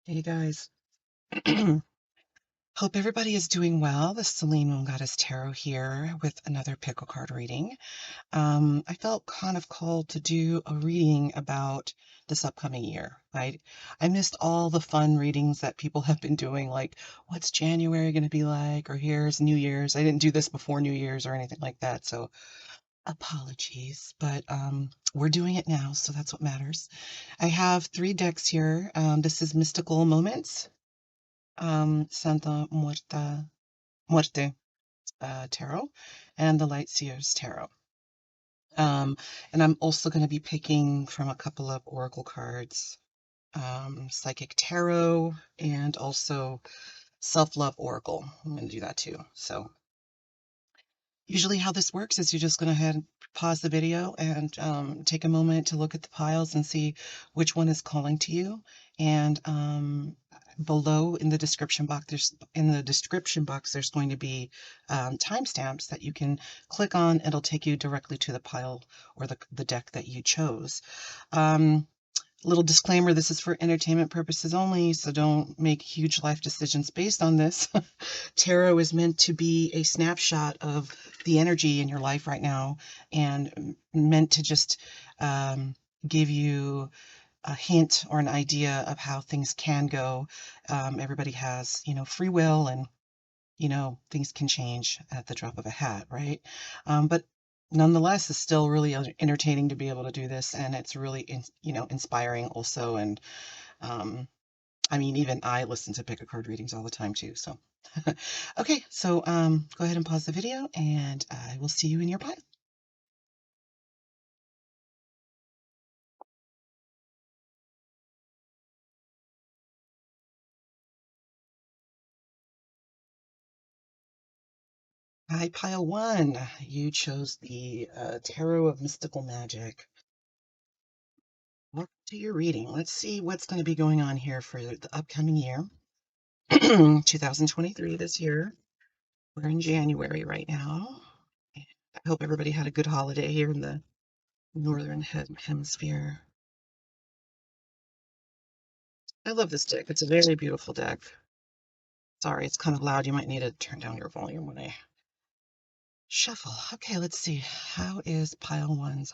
Hey guys. Hope everybody is doing well. This is Celine Moon Goddess Tarot here with another pickle card reading. I felt kind of called to do a reading about this upcoming year. I missed all the fun readings that people have been doing, like what's January going to be like, or here's New Year's. I didn't do this before New Year's or anything like that, so apologies. But we're doing it now, so that's what matters. I have 3 decks here. This is Mystical Moments. Santa Muerte Tarot, and the Light Seers Tarot. And I'm also going to be picking from a couple of Oracle cards, Psychic Tarot, and also Self-Love Oracle. I'm going to do that too. So usually how this works is you're just going to head pause the video and take a moment to look at the piles and see which one is calling to you. And below in the description box, there's going to be timestamps that you can click on. It'll take you directly to the pile or the deck that you chose. Little disclaimer, this is for entertainment purposes only, so don't make huge life decisions based on this. Tarot is meant to be a snapshot of the energy in your life right now and meant to just give you a hint or an idea of how things can go. Everybody has, free will, and, things can change at the drop of a hat, right? But nonetheless, it's still really entertaining to be able to do this, and it's really, inspiring also. And I mean, even I listen to pick a card readings all the time too. So, okay, so go ahead and pause the video, and I will see you in your pile. Hi, pile one. You chose the Tarot of Mystical Magic. Welcome to your reading. Let's see what's going to be going on here for the upcoming year. 2023, this year. We're in January right now. I hope everybody had a good holiday here in the northern hemisphere. I love this deck. It's a very beautiful deck. Sorry, it's kind of loud. You might need to turn down your volume when I shuffle. Okay, let's see. How is pile one's?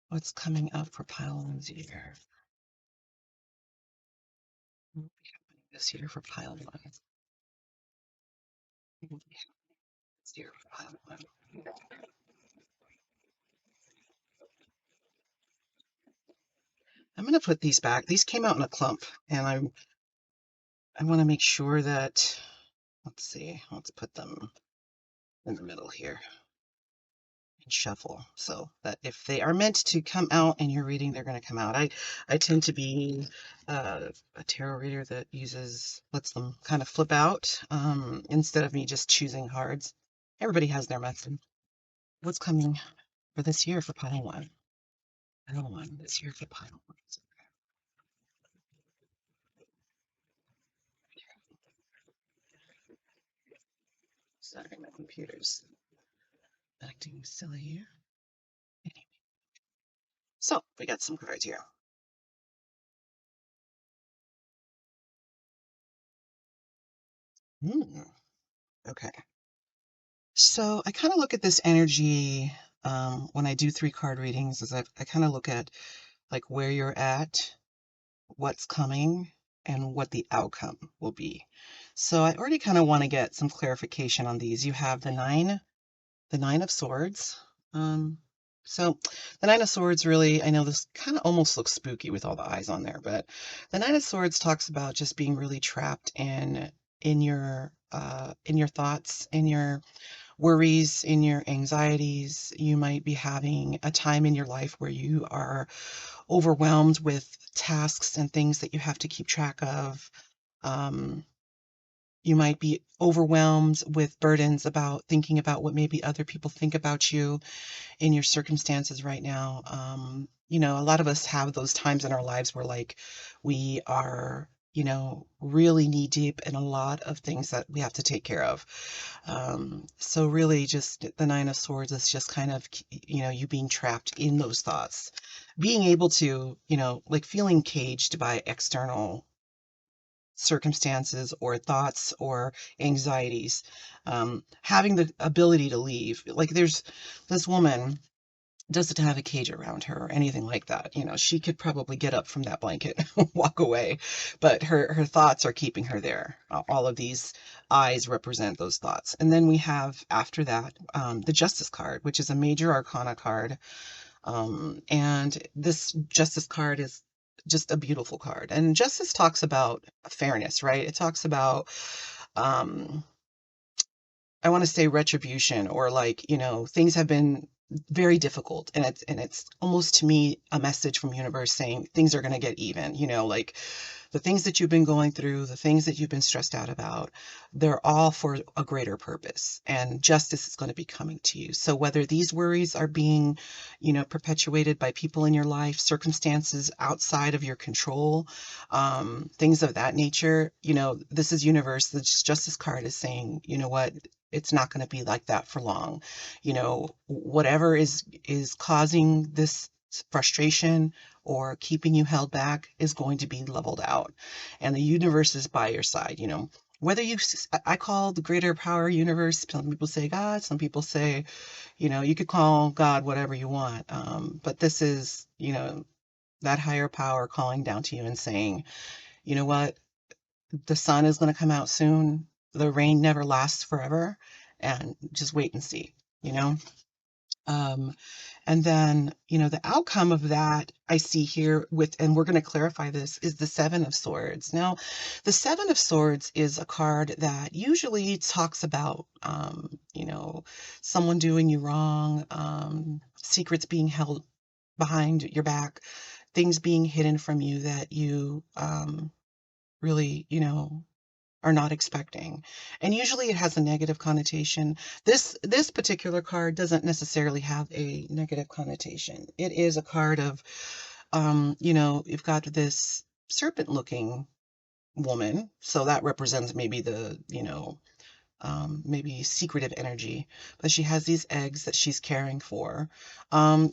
What's coming up for pile one's year? What will be happening this year for pile one? What will be happening this year for pile one? I'm going to put these back. These came out in a clump, and I want to make sure that, let's see, let's put them in the middle here and shuffle so that if they are meant to come out in your reading, they're going to come out. I tend to be a tarot reader that lets them kind of flip out instead of me just choosing cards. Everybody has their method. What's coming for this year for pile one? Pile one this year for pile one. Sorry, my computer's acting silly here. Anyway, so we got some cards here. Okay. So I kind of look at this energy when I do 3 card readings, is I kind of look at like where you're at, what's coming, and what the outcome will be. So I already kind of want to get some clarification on these. You have the Nine of Swords. So the Nine of Swords, really, I know this kind of almost looks spooky with all the eyes on there, but the Nine of Swords talks about just being really trapped in your thoughts, in your worries, in your anxieties. You might be having a time in your life where you are overwhelmed with tasks and things that you have to keep track of. Um, you might be overwhelmed with burdens about thinking about what maybe other people think about you in your circumstances right now. A lot of us have those times in our lives where like we are, really knee deep in a lot of things that we have to take care of. So really just the Nine of Swords is just kind of, you being trapped in those thoughts, being able to, like feeling caged by external circumstances or thoughts or anxieties, having the ability to leave. Like there's this woman doesn't have a cage around her or anything like that. You know, she could probably get up from that blanket, walk away, but her thoughts are keeping her there. All of these eyes represent those thoughts. And then we have after that the Justice card, which is a major arcana card. And this Justice card is just a beautiful card. And Justice talks about fairness, right? It talks about um, I want to say retribution, or like, you know, things have been very difficult, and it's almost to me a message from universe saying things are going to get even, you know, like the things that you've been going through, the things that you've been stressed out about, they're all for a greater purpose, and justice is going to be coming to you. So whether these worries are being, you know, perpetuated by people in your life, circumstances outside of your control, things of that nature, you know, this is universe. The justice card is saying, you know what, it's not going to be like that for long. You know, whatever is causing this frustration or keeping you held back is going to be leveled out, and the universe is by your side. You know, whether I call the greater power universe, some people say God, some people say, you know, you could call God whatever you want, but this is, you know, that higher power calling down to you and saying, you know what, the sun is going to come out soon. The rain never lasts forever, and just wait and see, you know? Um, and then, you know, the outcome of that I see here with, and we're going to clarify this, is the Seven of Swords. Now, the Seven of Swords is a card that usually talks about, you know, someone doing you wrong, secrets being held behind your back, things being hidden from you that you really, you know, are not expecting. And usually it has a negative connotation. This particular card doesn't necessarily have a negative connotation. It is a card of, you know, you've got this serpent looking woman. So that represents maybe the, you know, maybe secretive energy, but she has these eggs that she's caring for.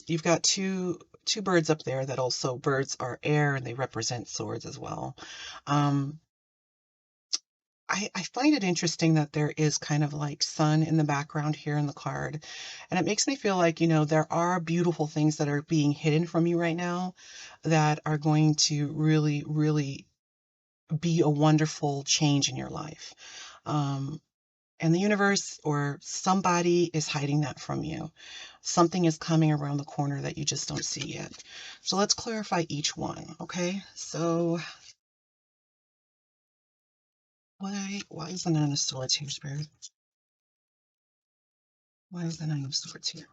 You've got two birds up there that also, birds are air and they represent swords as well. Um, I find it interesting that there is kind of like sun in the background here in the card. And it makes me feel like, you know, there are beautiful things that are being hidden from you right now that are going to really, really be a wonderful change in your life. Um, and the universe or somebody is hiding that from you. Something is coming around the corner that you just don't see yet. So let's clarify each one, okay? So why is the Nine of Swords here, Spirit? Why is the Nine of Swords here?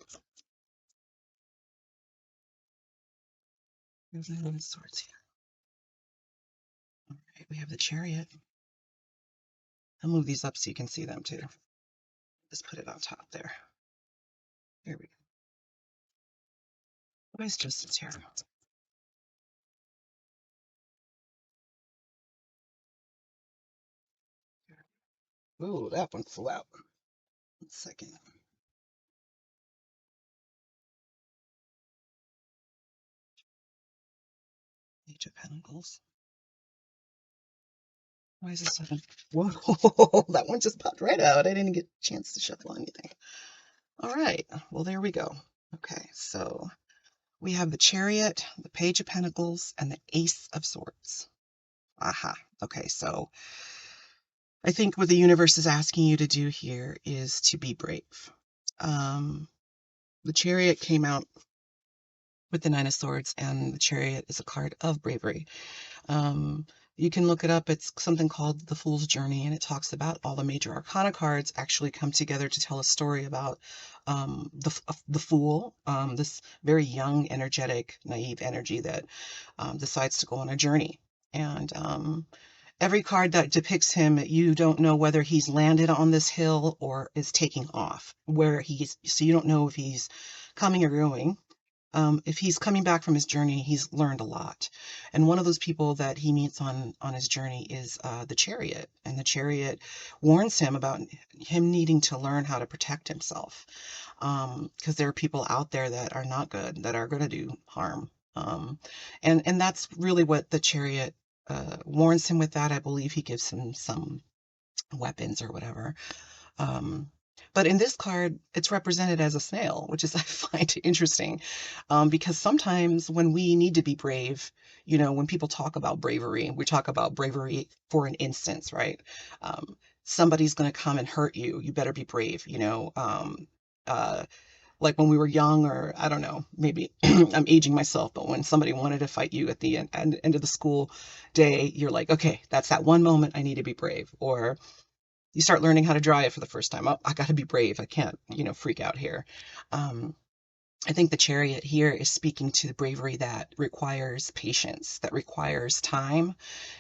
There's the Nine of Swords here. All right, we have the Chariot. I'll move these up so you can see them too. Just put it on top there. There we go. Why is Justice here? Ooh, that one flew out. 1 second. Page of Pentacles. Why is this one? Whoa, that one just popped right out. I didn't get a chance to shuffle anything. All right, well, there we go. Okay, so we have the Chariot, the Page of Pentacles, and the Ace of Swords. Aha. Okay, so I think what the universe is asking you to do here is to be brave. The Chariot came out with the Nine of Swords, and the Chariot is a card of bravery. Um, you can look it up. It's something called The Fool's Journey, and it talks about all the major arcana cards actually come together to tell a story about the fool, this very young, energetic, naive energy that decides to go on a journey. And every card that depicts him, you don't know whether he's landed on this hill or is taking off, where he's, so you don't know if he's coming or going. If he's coming back from his journey, he's learned a lot. And one of those people that he meets on his journey is the Chariot. And the Chariot warns him about him needing to learn how to protect himself. Because there are people out there that are not good, that are going to do harm. And that's really what the Chariot warns him with that. I believe he gives him some weapons or whatever. Um, but in this card, it's represented as a snail, which is I find interesting, because sometimes when we need to be brave, when people talk about bravery, we talk about bravery for an instance, right? Somebody's going to come and hurt you. You better be brave, uh, like when we were young, or I don't know, maybe I'm aging myself, but when somebody wanted to fight you at the end of the school day, you're like, okay, that's that one moment I need to be brave. Or you start learning how to drive for the first time. Oh, I got to be brave. I can't, freak out here. Um, I think the chariot here is speaking to the bravery that requires patience, that requires time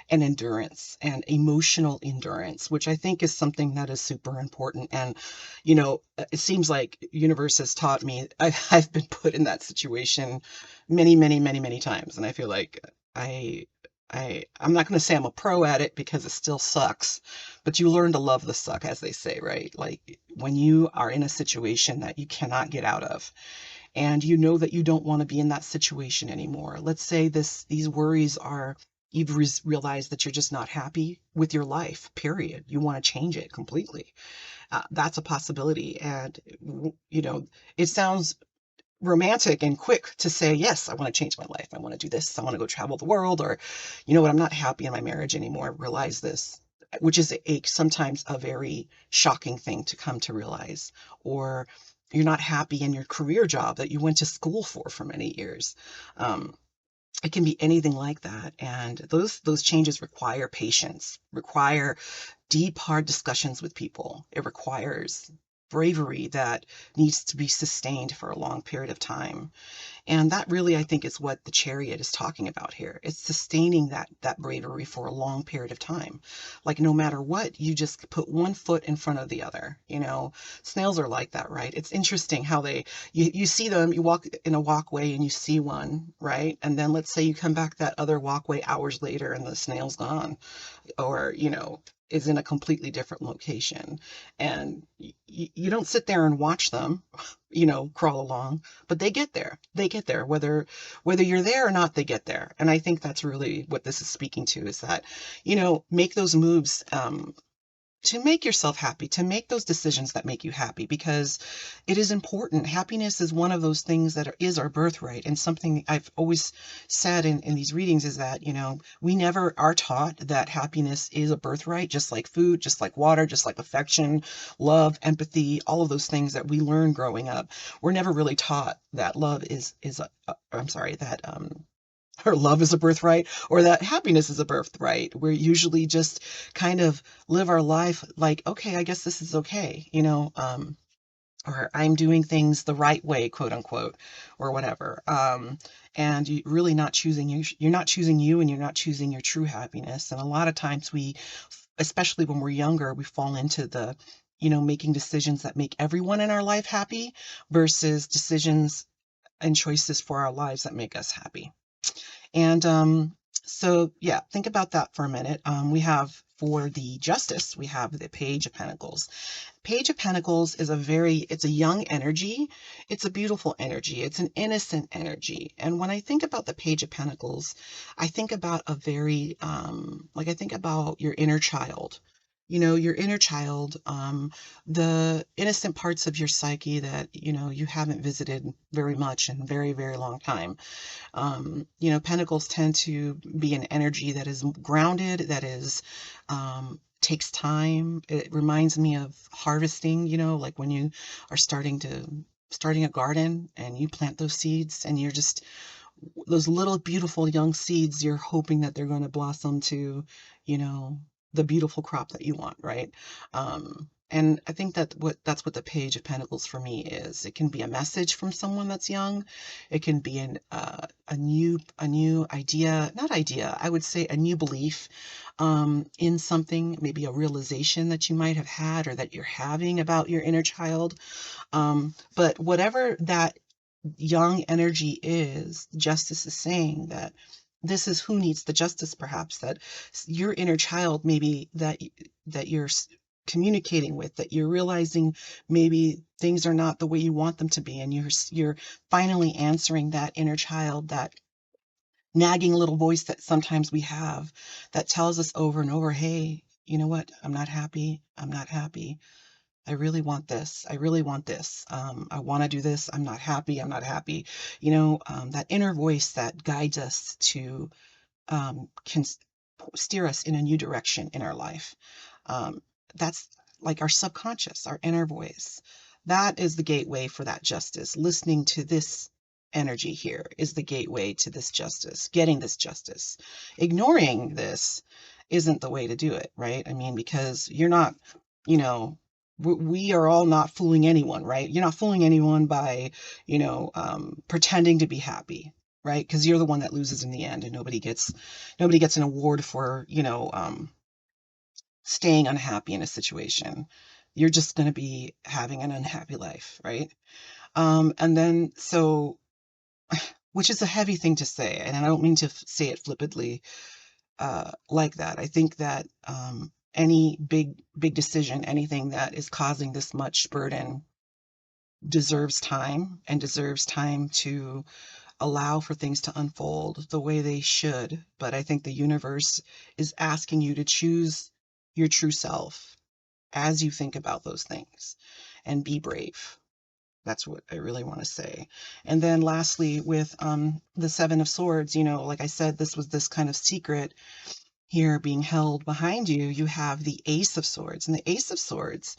and endurance and emotional endurance, which I think is something that is super important. And, it seems like universe has taught me, I've been put in that situation many, many, many, many times. And I feel like I, I'm not going to say I'm a pro at it because it still sucks, but you learn to love the suck, as they say, right? Like when you are in a situation that you cannot get out of, and you know that you don't want to be in that situation anymore. Let's say these worries are, you've realized that you're just not happy with your life, period. You want to change it completely. That's a possibility. And, it sounds romantic and quick to say, yes, I want to change my life. I want to do this. I want to go travel the world. Or, you know what, I'm not happy in my marriage anymore. I realize this, which is sometimes a very shocking thing to come to realize. Or you're not happy in your career job that you went to school for many years. Um, it can be anything like that. And those changes require patience, require deep, hard discussions with people. It requires bravery that needs to be sustained for a long period of time. And that really, I think, is what the chariot is talking about here. It's sustaining that bravery for a long period of time. Like no matter what, you just put one foot in front of the other. Snails are like that, right? It's interesting how you see them, you walk in a walkway and you see one, right? And then let's say you come back that other walkway hours later and the snail's gone, or is in a completely different location, and you don't sit there and watch them crawl along, but they get there whether you're there or not. They get there, and I think that's really what this is speaking to, is that make those moves, to make yourself happy, to make those decisions that make you happy, because it is important. Happiness is one of those things that is our birthright. And something I've always said in these readings is that, we never are taught that happiness is a birthright, just like food, just like water, just like affection, love, empathy, all of those things that we learn growing up. We're never really taught that love is I'm sorry, that, or love is a birthright, or that happiness is a birthright. We're usually just kind of live our life like, okay, I guess this is okay, or I'm doing things the right way, quote unquote, or whatever. And you really not choosing you're not choosing you, and you're not choosing your true happiness. And a lot of times especially when we're younger, we fall into the, making decisions that make everyone in our life happy versus decisions and choices for our lives that make us happy. And so, yeah, think about that for a minute. We have, for the justice, we have the Page of Pentacles. Page of Pentacles is it's a young energy. It's a beautiful energy. It's an innocent energy. And when I think about the Page of Pentacles, I think about I think about your inner child. Your inner child, the innocent parts of your psyche that, you haven't visited very much in a very, very long time. Pentacles tend to be an energy that is grounded, that is, takes time. It reminds me of harvesting, like when you are starting a garden and you plant those seeds, and you're just, those little beautiful young seeds, you're hoping that they're going to blossom to, you know, the beautiful crop that you want, right? And I think that's what the Page of Pentacles for me is. It can be a message from someone that's young. It can be a new idea, not idea, I would say a new belief in something, maybe a realization that you might have had or that you're having about your inner child. But whatever that young energy is, justice is saying that this is who needs the justice, perhaps, that your inner child, maybe that you're communicating with, that you're realizing maybe things are not the way you want them to be, and you're finally answering that inner child that nagging little voice that sometimes we have that tells us over and over, hey, you know what? I'm not happy. I'm not happy. I really want this. I really want this. I want to do this. I'm not happy. I'm not happy. That inner voice that guides us to can steer us in a new direction in our life. Um, that's like our subconscious, our inner voice. That is the gateway for that justice. Listening to this energy here is the gateway to this justice, getting this justice. Ignoring this isn't the way to do it, right? I mean, because you're not, you know, we are all not fooling anyone, right? You're not fooling anyone by, pretending to be happy, right? Because you're the one that loses in the end, and nobody gets an award for, staying unhappy in a situation. You're just going to be having an unhappy life, right? And then, so, which is a heavy thing to say, and I don't mean to say it flippantly like that. I think that any big decision, anything that is causing this much burden, deserves time and deserves time to allow for things to unfold the way they should. But I think the universe is asking you to choose your true self as you think about those things and be brave. That's what I really want to say. And then lastly, with the Seven of Swords, like I said, this was this kind of secret here being held behind you. You have the Ace of Swords. And the Ace of Swords,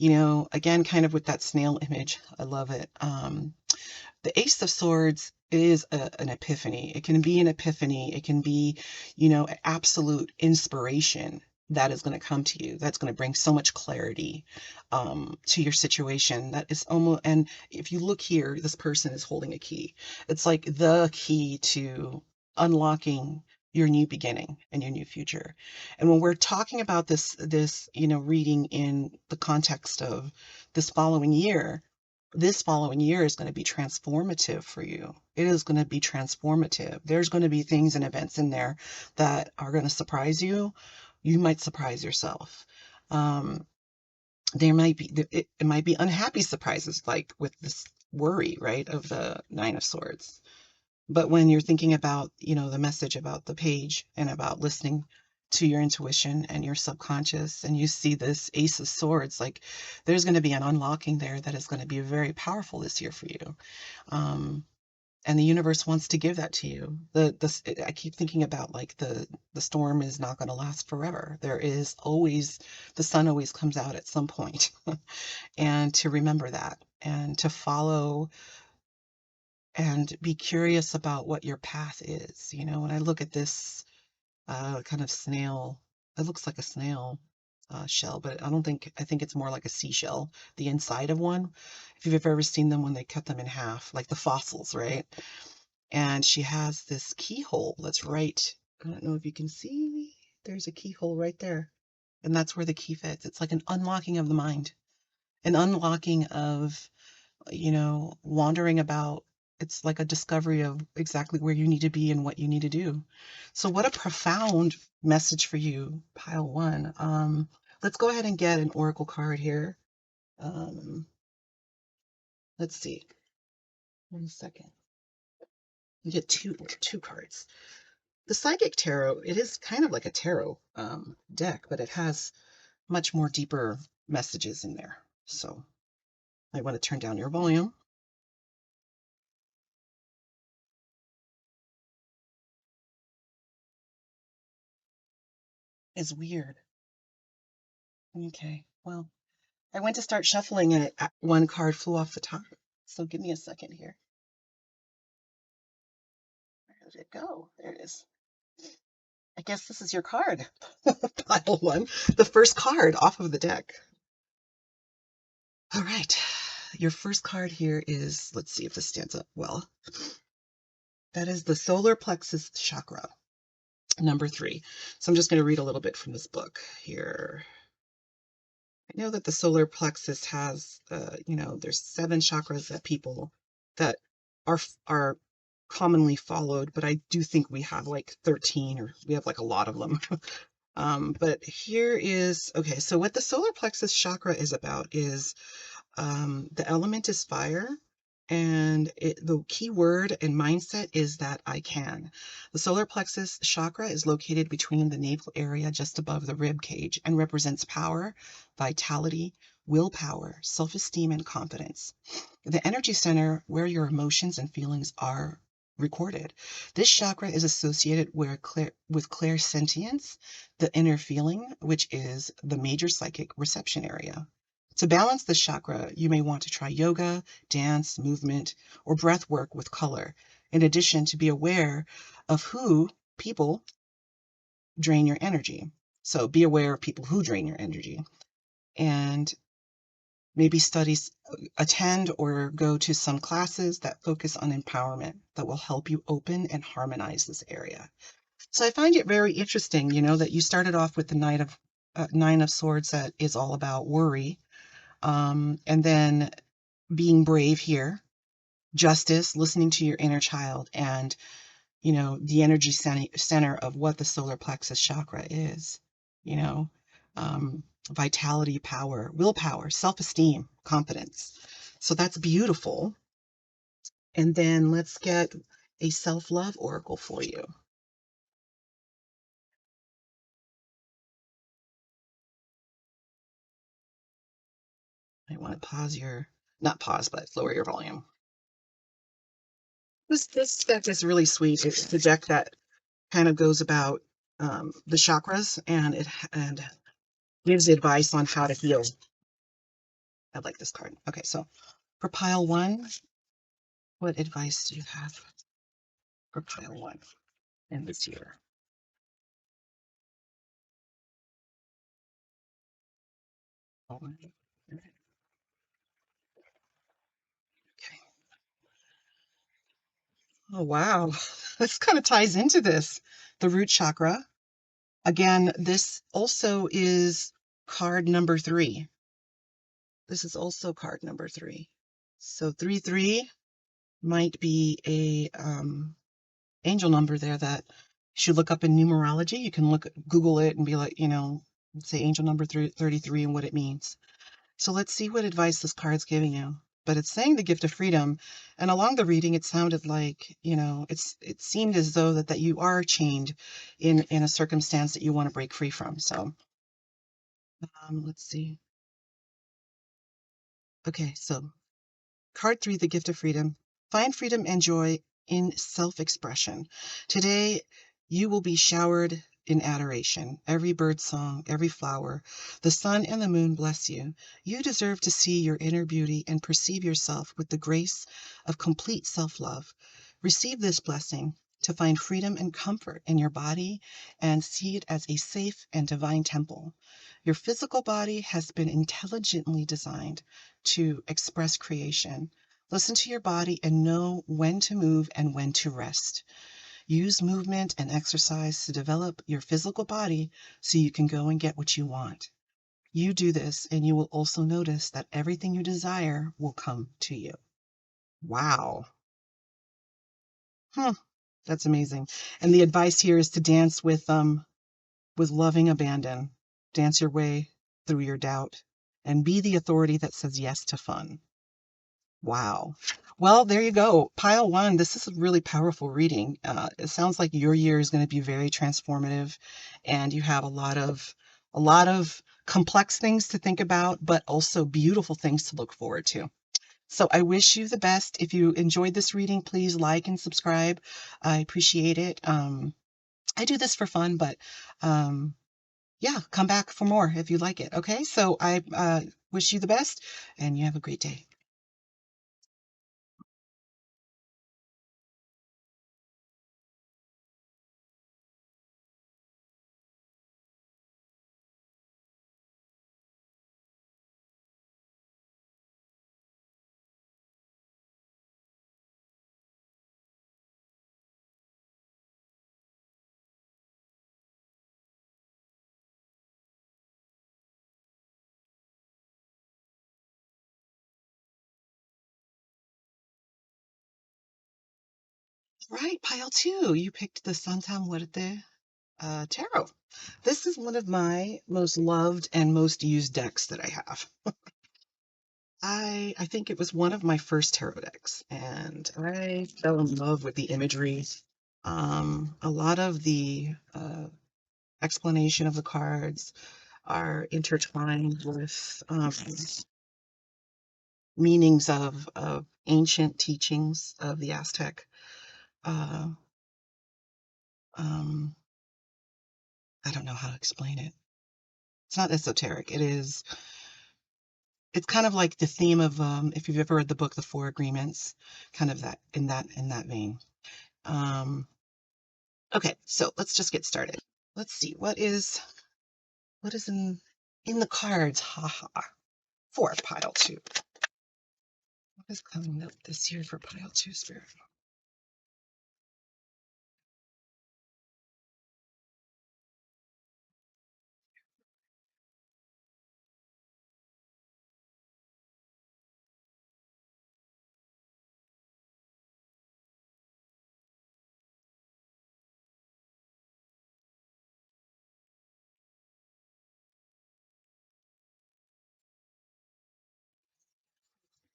again, kind of with that snail image, I love it. The Ace of Swords is an epiphany. It can be an epiphany. It can be, absolute inspiration that is going to come to you. That's going to bring so much clarity to your situation. That is almost, and if you look here, this person is holding a key. It's like the key to unlocking your new beginning and your new future. And when we're talking about this, reading in the context of this following year is going to be transformative for you. It is going to be transformative. There's going to be things and events in there that are going to surprise you. You might surprise yourself. Um, there might be it might be unhappy surprises, like with this worry, right, of the Nine of Swords. But when you're thinking about, the message about the page and about listening to your intuition and your subconscious, and you see this Ace of Swords, like there's going to be an unlocking there that is going to be very powerful this year for you. Um, and the universe wants to give that to you. I keep thinking about like the storm is not going to last forever. There is always, the sun always comes out at some point. And to remember that and to follow and be curious about what your path is. When I look at this kind of snail, it looks like a snail shell, but I think it's more like a seashell, the inside of one. If you've ever seen them when they cut them in half, like the fossils, right? And she has this keyhole that's right, I don't know if you can see, there's a keyhole right there. And that's where the key fits. It's like an unlocking of the mind, an unlocking of wandering about. It's like a discovery of exactly where you need to be and what you need to do. So what a profound message for you, pile one. Let's go ahead and get an oracle card here. Um, let's see. 1 second. You get two cards. The Psychic Tarot, it is kind of like a tarot deck, but it has much more deeper messages in there. So I want to turn down your volume. It's weird. Okay, well, I went to start shuffling and one card flew off the top. So give me a second here. Where did it go? There it is. I guess this is your card. Pile one. The first card off of the deck. All right. Your first card here is, let's see if this stands up well. That is the solar plexus chakra, number 3. So I'm just going to read a little bit from this book here. I know that the solar plexus has, there's 7 chakras that are commonly followed, but I do think we have like 13, or we have like a lot of them. But here is, okay, so what the solar plexus chakra is about is the element is fire, And the key word and mindset is that I can. The solar plexus chakra is located between the navel area just above the rib cage and represents power, vitality, willpower, self-esteem, and confidence. The energy center where your emotions and feelings are recorded. This chakra is associated with clairsentience, the inner feeling, which is the major psychic reception area. To balance this chakra, you may want to try yoga, dance, movement, or breath work with color, in addition to be aware of who people drain your energy. So be aware of people who drain your energy. And maybe attend or go to some classes that focus on empowerment that will help you open and harmonize this area. So I find it very interesting, that you started off with the Nine of Swords that is all about worry, and then being brave here, justice, listening to your inner child, and the energy center of what the solar plexus chakra is, you know, um, vitality, power, willpower, self-esteem, confidence. So that's beautiful. And then let's get a self-love oracle for you. I want to not pause, but lower your volume. This deck is really sweet. It's the deck that kind of goes about the chakras, and gives advice on how to heal. I like this card. Okay, so for pile one, what advice do you have for pile one in this year? Oh, okay. Oh, wow. This kind of ties into this. The root chakra. Again, this also is card number 3. This is also card number 3. So 3 might be a angel number there that you should look up in numerology. You can Google it and be like, say angel number 33 and what it means. So let's see what advice this card's giving you. But it's saying the gift of freedom. And along the reading, it sounded like, it seemed as though that you are chained in a circumstance that you want to break free from. So let's see. Okay, so card 3, the gift of freedom. Find freedom and joy in self-expression. Today, you will be showered in adoration. Every bird song, every flower, the sun and the moon bless you. You deserve to see your inner beauty and perceive yourself with the grace of complete self-love. Receive this blessing to find freedom and comfort in your body and see it as a safe and divine temple. Your physical body has been intelligently designed to express creation. Listen to your body and know when to move and when to rest. Use movement and exercise to develop your physical body so you can go and get what you want. You do this, and you will also notice that everything you desire will come to you. Wow. That's amazing. And the advice here is to dance with loving abandon. Dance your way through your doubt and be the authority that says yes to fun. Wow. Well, there you go. Pile one. This is a really powerful reading. It sounds like your year is going to be very transformative, and you have a lot of complex things to think about, but also beautiful things to look forward to. So I wish you the best. If you enjoyed this reading, please like and subscribe. I appreciate it. I do this for fun, but yeah, come back for more if you like it. Okay, so I wish you the best, and you have a great day. Right, pile two. You picked the Santam Muerte Tarot. This is one of my most loved and most used decks that I have. I think it was one of my first tarot decks, and I fell in love with the imagery. A lot of the explanation of the cards are intertwined with meanings of ancient teachings of the Aztec. Uh, um, I don't know how to explain it. It's not esoteric. It's kind of like the theme of if you've ever read the book The Four Agreements, kind of that in that vein. Um, okay, so let's just get started. Let's see what is in the cards. Haha. For pile two. What is coming up this year for pile two, Spirit?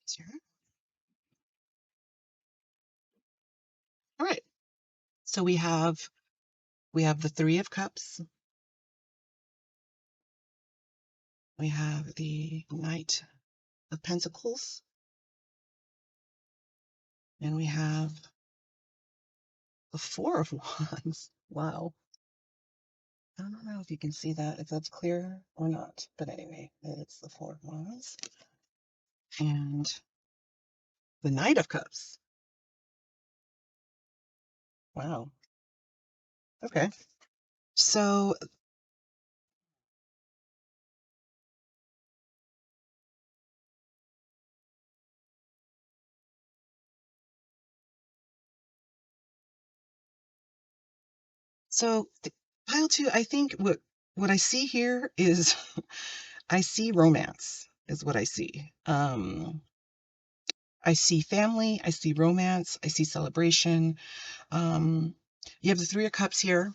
This year. All right. So we have the Three of Cups. We have the Knight of Pentacles, and we have the Four of Wands. Wow. I don't know if you can see that, if that's clear or not. But anyway, it's the Four of Wands and the Knight of Cups. Wow. Okay. So, pile two, I think what I see here is I see romance is what I see. I see family, I see romance, I see celebration. You have the Three of Cups here.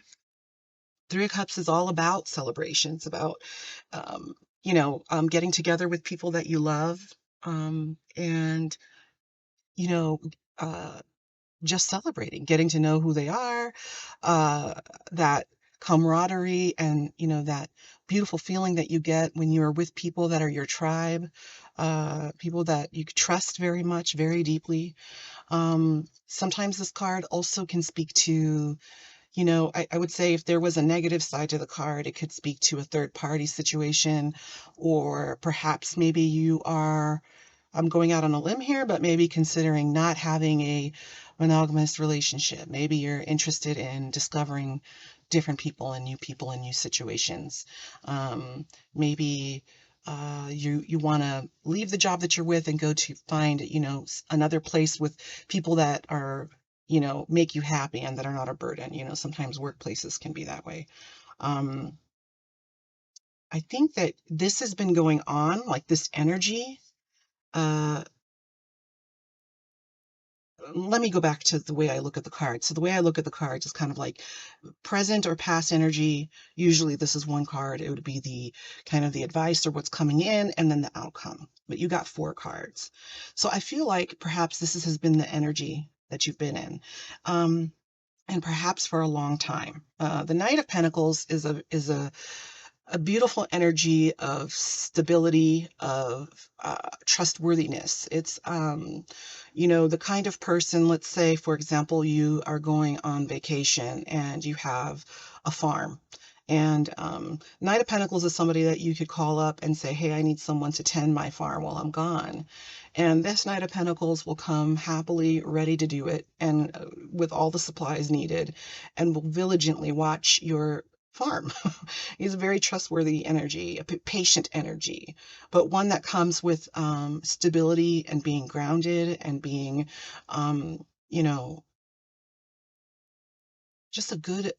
Three of Cups is all about celebrations, about getting together with people that you love, and you know, uh, just celebrating, getting to know who they are, uh, that camaraderie, and that beautiful feeling that you get when you're with people that are your tribe, people that you trust very much, very deeply. Sometimes this card also can speak to, I would say if there was a negative side to the card, it could speak to a third party situation, or perhaps maybe you are, I'm going out on a limb here, but maybe considering not having a monogamous relationship. Maybe you're interested in discovering different people and new situations. Maybe you want to leave the job that you're with and go to find, another place with people that are, make you happy and that are not a burden. Sometimes workplaces can be that way. Um, I think that this has been going on, like this energy. Uh, Let me go back to the way I look at the cards. So the way I look at the cards is kind of like present or past energy. Usually this is one card. It would be the kind of the advice or what's coming in and then the outcome. But you got four cards. So I feel like perhaps has been the energy that you've been in. And perhaps for a long time. The Knight of Pentacles is a beautiful energy of stability, of trustworthiness. It's, the kind of person, let's say, for example, you are going on vacation and you have a farm. And Knight of Pentacles is somebody that you could call up and say, hey, I need someone to tend my farm while I'm gone. And this Knight of Pentacles will come happily ready to do it and with all the supplies needed and will diligently watch your farm. He's a very trustworthy energy, a patient energy, but one that comes with stability and being grounded and being, you know, just a good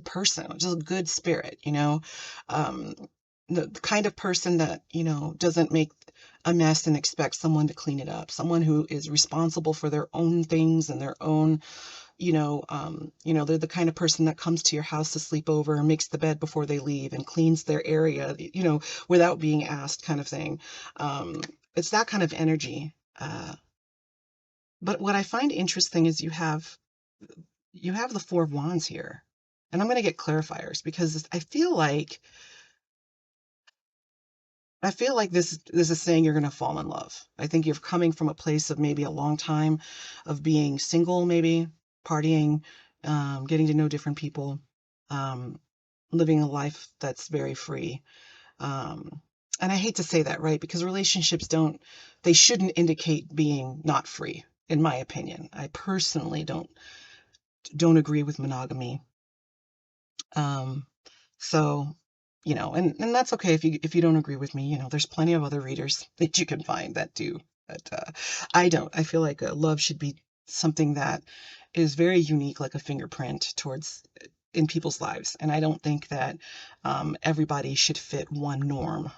person, just a good spirit, um, the kind of person that, doesn't make a mess and expect someone to clean it up, someone who is responsible for their own things and their own, they're the kind of person that comes to your house to sleep over and makes the bed before they leave and cleans their area, without being asked kind of thing. it's that kind of energy. But what I find interesting is you have the Four of Wands here. And I'm going to get clarifiers because I feel like this is saying you're going to fall in love. I think you're coming from a place of maybe a long time of being single, maybe partying, getting to know different people, um, living a life that's very free. Um, and I hate to say that, right? Because relationships they shouldn't indicate being not free, in my opinion. I personally don't agree with monogamy. Um, so, and that's okay if you don't agree with me. There's plenty of other readers that you can find that do. But I don't. I feel like love should be something that is very unique, like a fingerprint towards in people's lives. And I don't think that everybody should fit one norm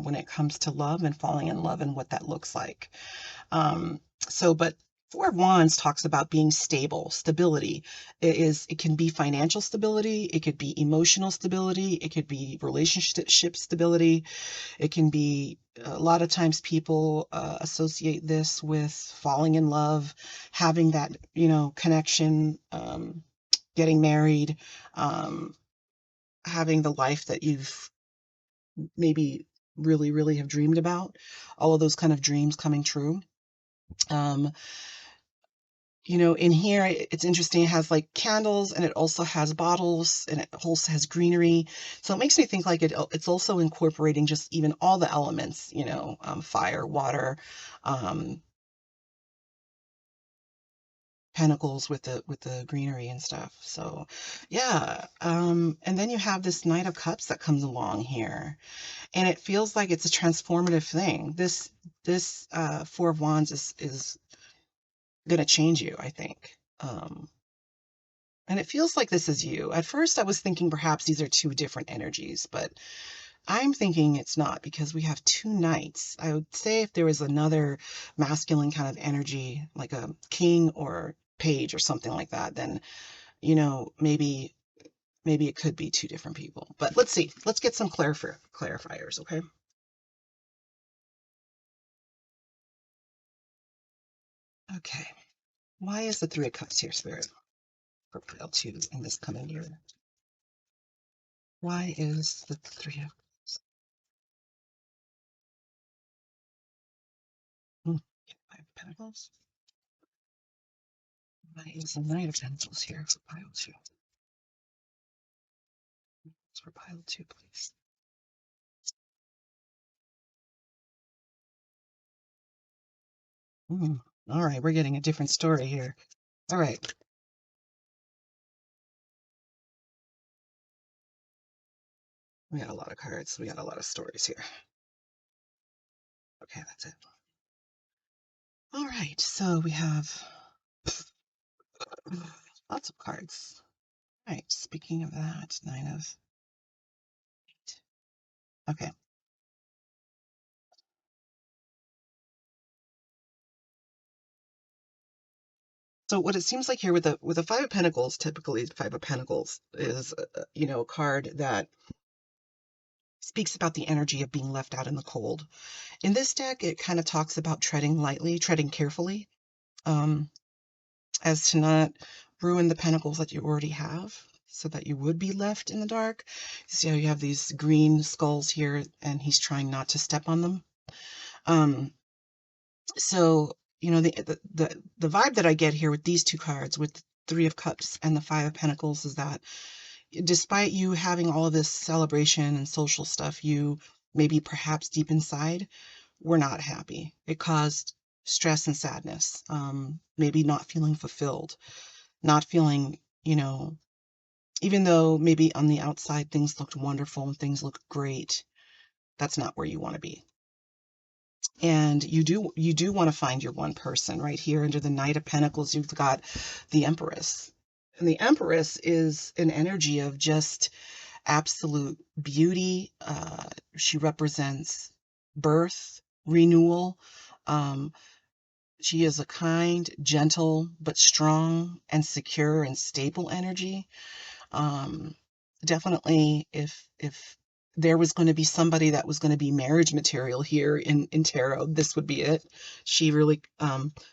when it comes to love and falling in love and what that looks like. But Four of Wands talks about being stable, stability. It can be financial stability, it could be emotional stability, it could be relationship stability, it can be a lot of times people associate this with falling in love, having that, connection, getting married, um, having the life that you've maybe really, really have dreamed about, all of those kind of dreams coming true. Um, in here, it's interesting. It has like candles and it also has bottles and it also has greenery. So it makes me think like it's also incorporating just even all the elements, fire, water, um, pentacles with the greenery and stuff. So yeah. And then you have this Knight of Cups that comes along here and it feels like it's a transformative thing. This Four of Wands is going to change you, I think. And it feels like this is you. At first, I was thinking perhaps these are two different energies, but I'm thinking it's not because we have two knights. I would say if there was another masculine kind of energy, like a king or page or something like that, then, maybe it could be two different people. But let's see. Let's get some clarifiers, okay? Okay. Why is the Three of Cups here, Spirit, for Pile 2 in this coming year? Why is the Three of Cups? Five of Pentacles. Why is the Knight of Pentacles here for pile 2? It's for pile 2, please. All right, we're getting a different story here. All right. We got a lot of cards. We got a lot of stories here. Okay, that's it. All right, so we have lots of cards. All right, speaking of that, Nine of Eight. Okay. So what it seems like here with the Five of Pentacles, typically the Five of Pentacles is a card that speaks about the energy of being left out in the cold. In this deck, it kind of talks about treading lightly, treading carefully, um, as to not ruin the pentacles that you already have, so that you would be left in the dark. You see how you have these green skulls here, and he's trying not to step on them. So the vibe that I get here with these two cards, with the Three of Cups and the Five of Pentacles, is that despite you having all of this celebration and social stuff, you maybe perhaps deep inside were not happy. It caused stress and sadness, maybe not feeling fulfilled, not feeling, even though maybe on the outside things looked wonderful and things looked great, that's not where you want to be. And you do want to find your one person. Right here under the Knight of Pentacles, you've got the Empress. And the Empress is an energy of just absolute beauty. She represents birth, renewal. Um, she is a kind, gentle, but strong and secure and stable energy. Um, Definitely, if there was going to be somebody that was going to be marriage material here in tarot, this would be it. She really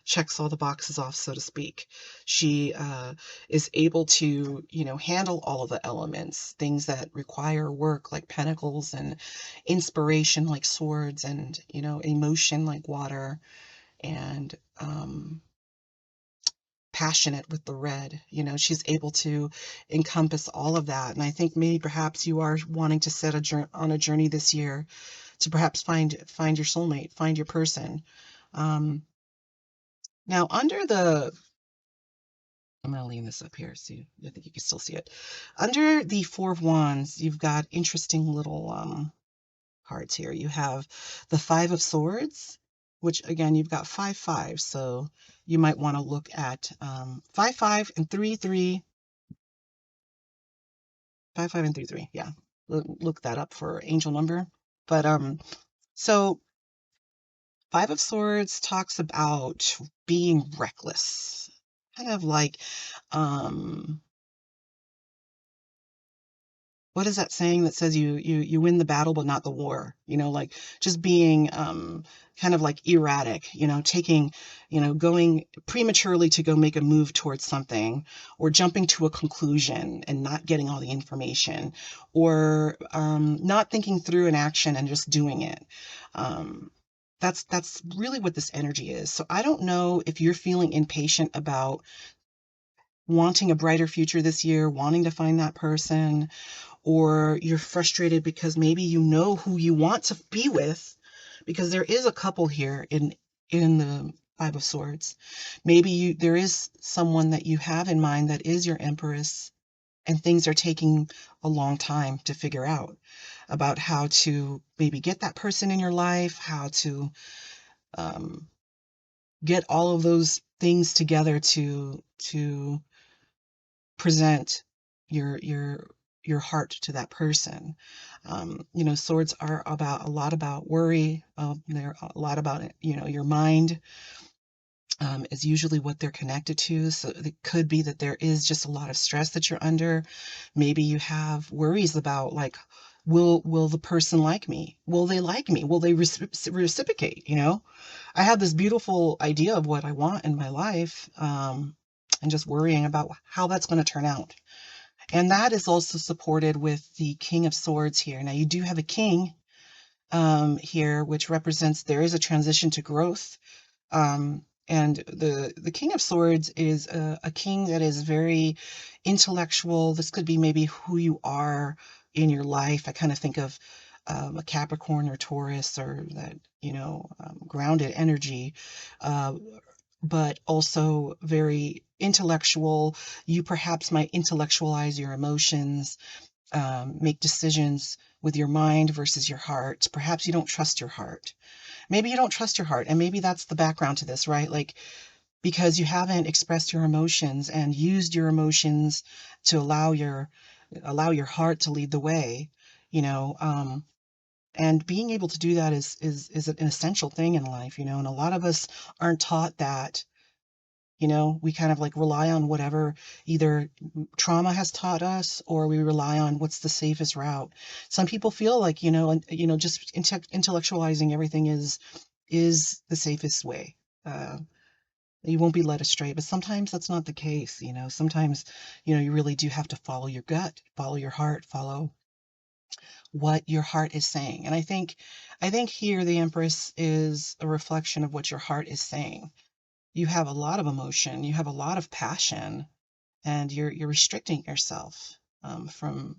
checks all the boxes off, so to speak. She is able to, handle all of the elements, things that require work like pentacles, and inspiration like swords, and, emotion like water, and passionate with the red. She's able to encompass all of that. And I think maybe perhaps you are wanting to set on a journey this year to perhaps find your soulmate, find your person. Now under the, I'm going to lean this up here so I think you can still see it. Under the Four of Wands, you've got interesting little cards here. You have the Five of Swords, which again, you've got 5-5. So you might want to look at 5-5 and 3-3. 5-5 and 3-3. Yeah. Look that up for angel number. But so Five of Swords talks about being reckless. Kind of like what is that saying that says you win the battle but not the war? Like just being kind of like erratic, taking, going prematurely to go make a move towards something, or jumping to a conclusion and not getting all the information, or not thinking through an action and just doing it. That's really what this energy is. So I don't know if you're feeling impatient about wanting a brighter future this year, wanting to find that person, or you're frustrated because maybe you know who you want to be with, because there is a couple here in the Five of Swords. Maybe there is someone that you have in mind that is your Empress, and things are taking a long time to figure out about how to maybe get that person in your life, how to get all of those things together to present your heart to that person. Swords are about a lot about worry. They're a lot about, your mind is usually what they're connected to. So it could be that there is just a lot of stress that you're under. Maybe you have worries about, like, will the person like me? Will they like me? Will they reciprocate? I have this beautiful idea of what I want in my life, and just worrying about how that's going to turn out. And that is also supported with the King of Swords here. Now you do have a king here, which represents there is a transition to growth. And the King of Swords is a king that is very intellectual. This could be maybe who you are in your life. I kind of think of a Capricorn or Taurus, or that, grounded energy, but also very intellectual. You perhaps might intellectualize your emotions, make decisions with your mind versus your heart. Perhaps you don't trust your heart. Maybe you don't trust your heart, and maybe that's the background to this, right? Like, because you haven't expressed your emotions and used your emotions to allow your heart to lead the way, and being able to do that is an essential thing in life, and a lot of us aren't taught that. We kind of like rely on whatever either trauma has taught us, or we rely on what's the safest route. Some people feel like, just intellectualizing everything is the safest way. You won't be led astray, but sometimes that's not the case. Sometimes, you really do have to follow your gut, follow your heart, follow what your heart is saying. And I think here the Empress is a reflection of what your heart is saying. You have a lot of emotion, you have a lot of passion, and you're restricting yourself from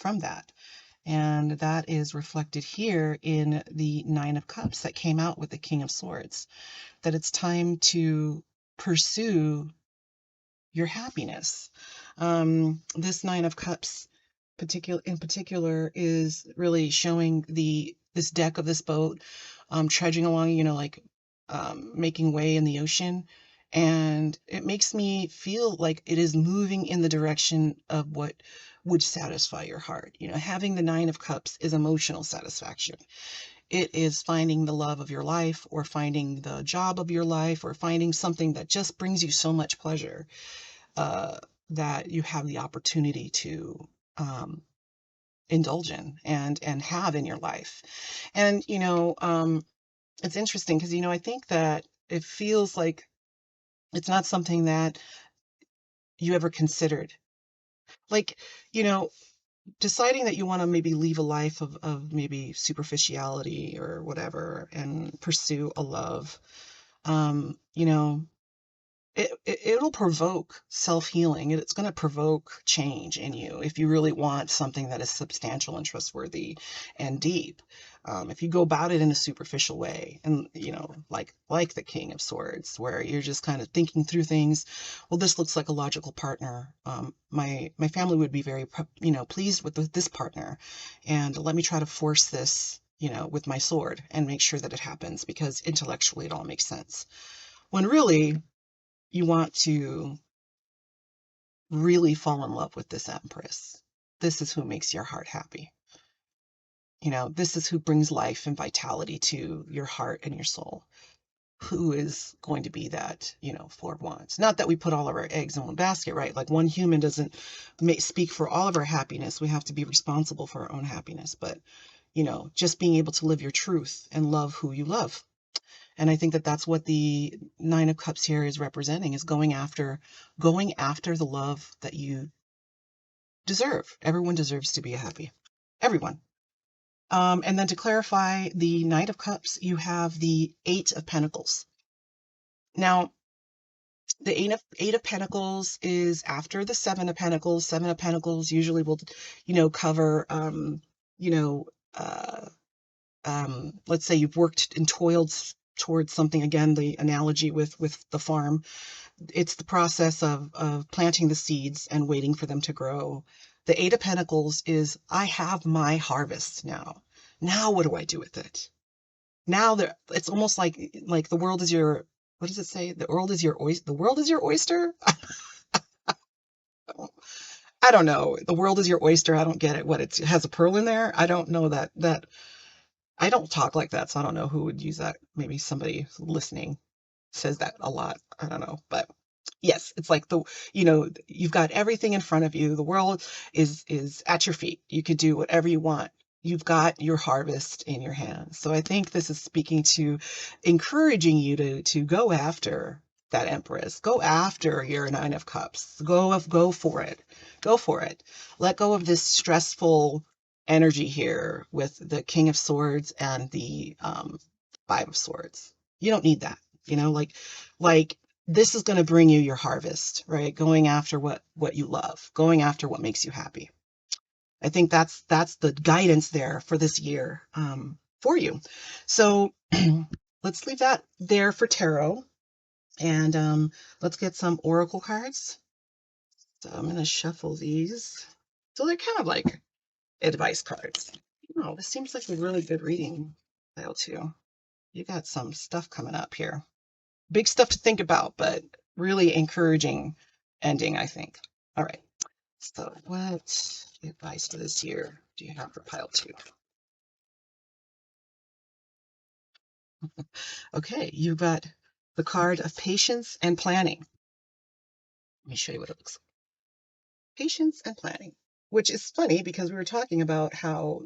that. And that is reflected here in the Nine of Cups that came out with the King of Swords, that it's time to pursue your happiness. This Nine of Cups in particular is really showing this deck of this boat trudging along, like making way in the ocean. And it makes me feel like it is moving in the direction of what would satisfy your heart. Having the Nine of Cups is emotional satisfaction. It is finding the love of your life, or finding the job of your life, or finding something that just brings you so much pleasure that you have the opportunity to indulge in and have in your life. And, it's interesting because, I think that it feels like it's not something that you ever considered. Like, you know, deciding that you want to maybe leave a life of maybe superficiality or whatever and pursue a love, um, you know, it'll provoke self-healing. It's going to provoke change in you if you really want something that is substantial and trustworthy and deep. If you go about it in a superficial way, and like the King of Swords, where you're just kind of thinking through things, well, this looks like a logical partner. My family would be very pleased with this partner, and let me try to force this, with my sword and make sure that it happens because intellectually it all makes sense. When really you want to really fall in love with this empress. This is who makes your heart happy. This is who brings life and vitality to your heart and your soul. Who is going to be that, Four of Wands? Not that we put all of our eggs in one basket, right? Like one human doesn't speak for all of our happiness. We have to be responsible for our own happiness. But, just being able to live your truth and love who you love. And I think that that's what the Nine of Cups here is representing, is going after the love that you deserve. Everyone deserves to be happy. Everyone. And then to clarify the Knight of Cups, you have the Eight of Pentacles. Now, the Eight of Pentacles is after the Seven of Pentacles. Seven of Pentacles usually will, cover, you know, uh, let's say you've worked and toiled towards something. Again, the analogy with the farm, it's the process of planting the seeds and waiting for them to grow. The Eight of Pentacles is, I have my harvest now. Now what do I do with it? Now it's almost like the world is your, what does it say? The world is your oyster. The world is your oyster? I don't know. The world is your oyster. I don't get it. What, it has a pearl in there? I don't know that I don't talk like that, so I don't know who would use that. Maybe somebody listening says that a lot. I don't know. But yes, it's like you've got everything in front of you. The world is at your feet. You could do whatever you want. You've got your harvest in your hands. So I think this is speaking to encouraging you to go after that Empress. Go after your Nine of Cups. Go for it. Go for it. Let go of this stressful energy here with the King of Swords and the Five of Swords. You don't need that. Like this is going to bring you your harvest, right? Going after what you love, going after what makes you happy. I think that's the guidance there for this year, for you. So let's leave that there for tarot, and let's get some oracle cards. So I'm going to shuffle these. So they're kind of like advice cards. Oh, this seems like a really good reading style too. You got some stuff coming up here. Big stuff to think about, but really encouraging ending, I think. All right. So what advice for this year do you have for pile two? Okay, you've got the card of patience and planning. Let me show you what it looks like. Patience and planning, which is funny because we were talking about how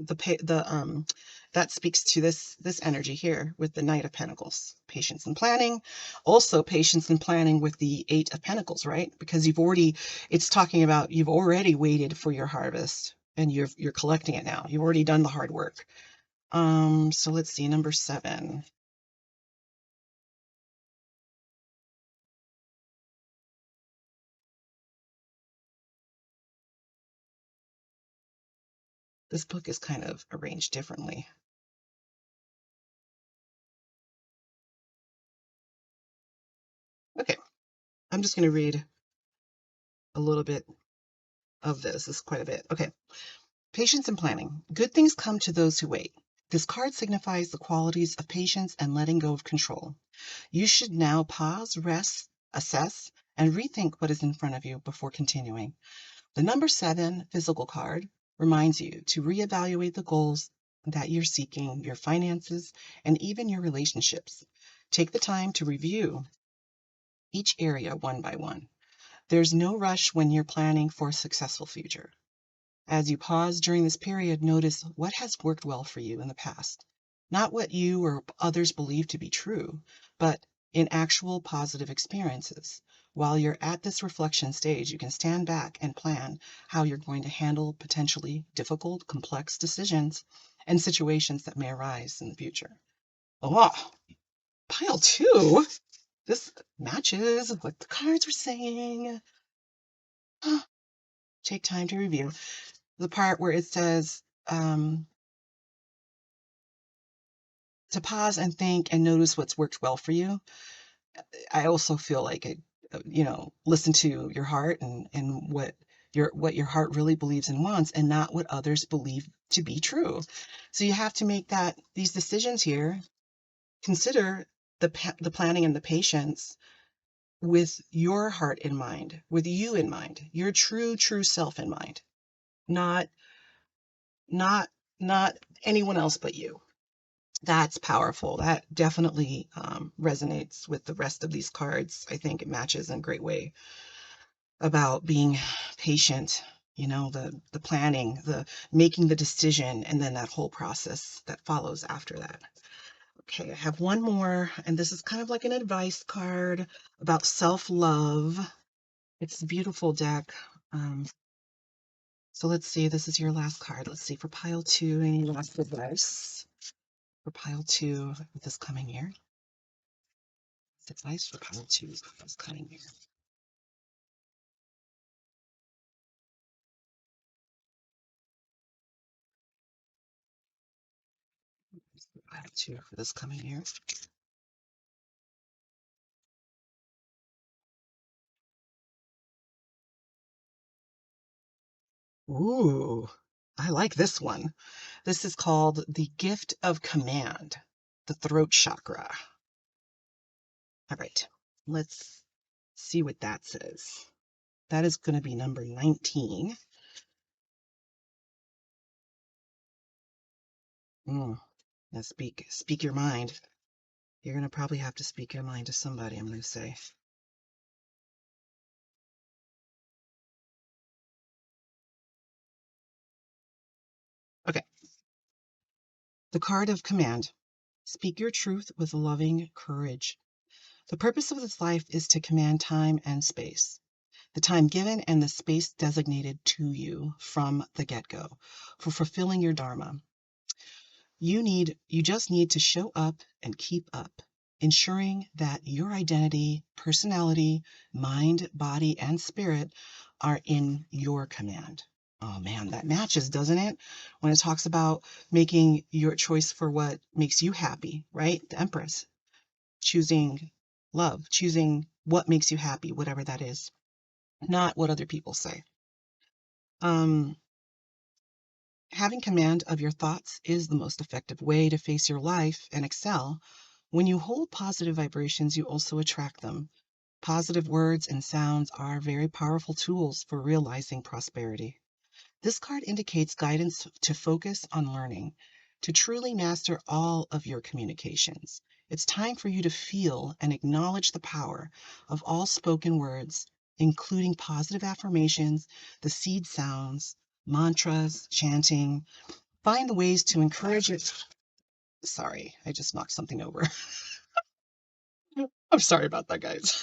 that speaks to this energy here with the Knight of Pentacles. Patience and planning, also patience and planning with the Eight of Pentacles, right? Because it's talking about you've already waited for your harvest and you're collecting it now. You've already done the hard work. So let's see, number 7. This book is kind of arranged differently. Okay, I'm just going to read a little bit of this. This is quite a bit. Okay. Patience and planning. Good things come to those who wait. This card signifies the qualities of patience and letting go of control. You should now pause, rest, assess, and rethink what is in front of you before continuing. The number 7 physical card reminds you to reevaluate the goals that you're seeking, your finances, and even your relationships. Take the time to review each area one by one. There's no rush when you're planning for a successful future. As you pause during this period, notice what has worked well for you in the past. Not what you or others believe to be true, but in actual positive experiences. While you're at this reflection stage, you can stand back and plan how you're going to handle potentially difficult, complex decisions and situations that may arise in the future. Oh, pile two. This matches what the cards were saying. Take time to review. The part where it says to pause and think and notice what's worked well for you. I also feel like it, listen to your heart and what your heart really believes and wants, and not what others believe to be true. So you have to make these decisions here. Consider the planning and the patience with your heart in mind, with you in mind, your true self in mind, not not not anyone else but you. That's powerful. That definitely resonates with the rest of these cards. I think it matches in a great way about being patient, the planning, the making the decision, and then that whole process that follows after that. Okay, I have one more, and this is kind of like an advice card about self-love. It's a beautiful deck. So let's see, this is your last card. Let's see, for pile two, any last advice for pile two this coming year? Advice for pile two this coming year. Pile two for this coming year. Ooh, I like this one. This is called the Gift of Command, the throat chakra. All right, let's see what that says. That is going to be number 19. Now speak your mind. You're going to probably have to speak your mind to somebody, I'm going to say. Okay, the card of command. Speak your truth with loving courage. The purpose of this life is to command time and space. The time given and the space designated to you from the get-go for fulfilling your dharma. You just need to show up and keep up, ensuring that your identity, personality, mind, body, and spirit are in your command. Oh man, that matches, doesn't it? When it talks about making your choice for what makes you happy, right? The Empress, choosing love, choosing what makes you happy, whatever that is, not what other people say. Um, Having command of your thoughts is the most effective way to face your life and excel. When you hold positive vibrations, you also attract them. Positive words and sounds are very powerful tools for realizing prosperity. This card indicates guidance to focus on learning, to truly master all of your communications. It's time for you to feel and acknowledge the power of all spoken words, including positive affirmations, the seed sounds, mantras, chanting. Find the ways to encourage it. Sorry, I just knocked something over. I'm sorry about that, guys.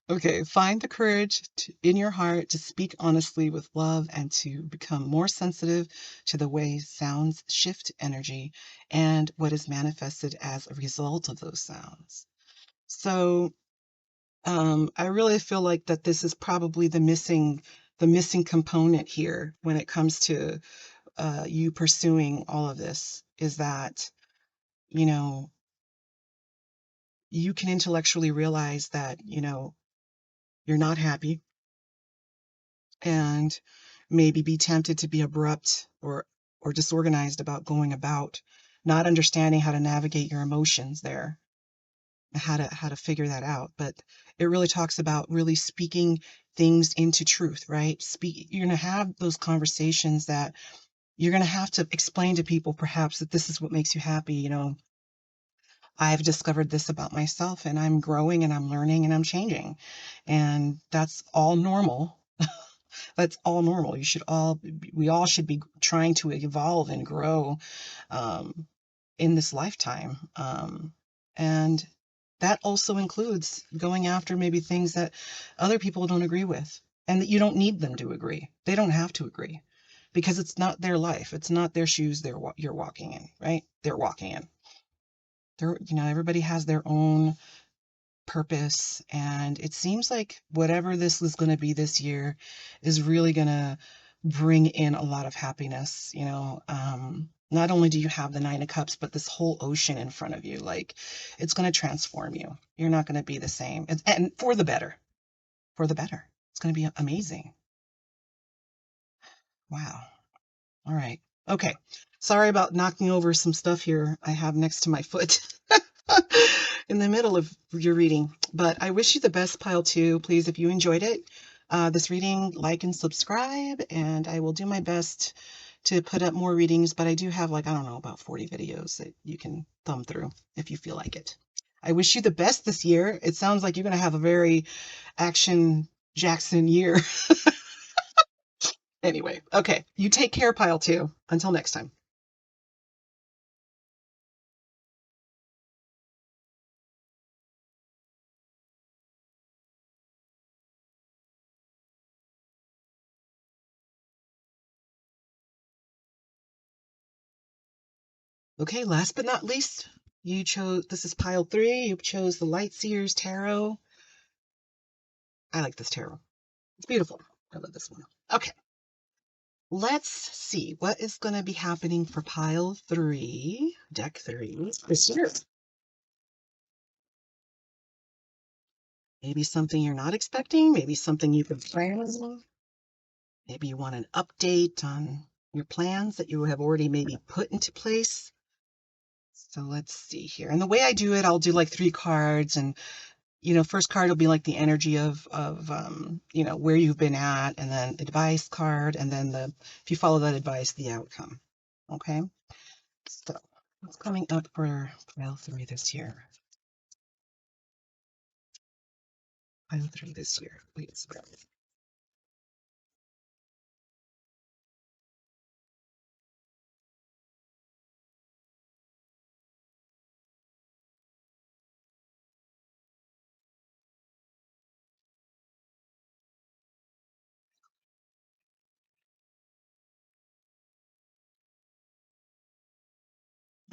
Okay, find the courage in your heart to speak honestly with love and to become more sensitive to the way sounds shift energy and what is manifested as a result of those sounds. So, I really feel like that this is probably the missing component here when it comes to you pursuing all of this, is that, you know, you can intellectually realize that, you're not happy, and maybe be tempted to be abrupt or disorganized about going about not understanding how to navigate your emotions there, how to figure that out. But it really talks about really speaking things into truth, right? You're going to have those conversations that you're going to have to explain to people, perhaps, that this is what makes you happy. I've discovered this about myself, and I'm growing and I'm learning and I'm changing, and that's all normal. That's all normal. We all should be trying to evolve and grow um, in this lifetime. And that also includes going after maybe things that other people don't agree with, and that you don't need them to agree. They don't have to agree because it's not their life. It's not their shoes you're walking in, right? They're walking in. Everybody has their own purpose, and it seems like whatever this is going to be this year is really going to bring in a lot of happiness. Not only do you have the Nine of Cups, but this whole ocean in front of you, like it's going to transform you. You're not going to be the same, and for the better. For the better. It's going to be amazing. Wow. All right. Okay. Sorry about knocking over some stuff here I have next to my foot in the middle of your reading. But I wish you the best, pile two. Please, if you enjoyed this reading, like and subscribe, and I will do my best to put up more readings. But I do have, like, I don't know, about 40 videos that you can thumb through if you feel like it. I wish you the best this year. It sounds like you're going to have a very action Jackson year. Anyway, okay. You take care, pile two. Until next time. Okay, last but not least, this is pile three. You chose the Light Seers Tarot. I like this tarot. It's beautiful. I love this one. Okay, let's see what is going to be happening for pile three, deck three this year. Maybe something you're not expecting, maybe something you've been planning. Maybe you want an update on your plans that you have already maybe put into place. So let's see here. And the way I do it, I'll do like 3 cards, and first card will be like the energy of where you've been at, and then advice card, and then if you follow that advice, the outcome. Okay. So what's coming up for pile three this year? Pile three this year. Please.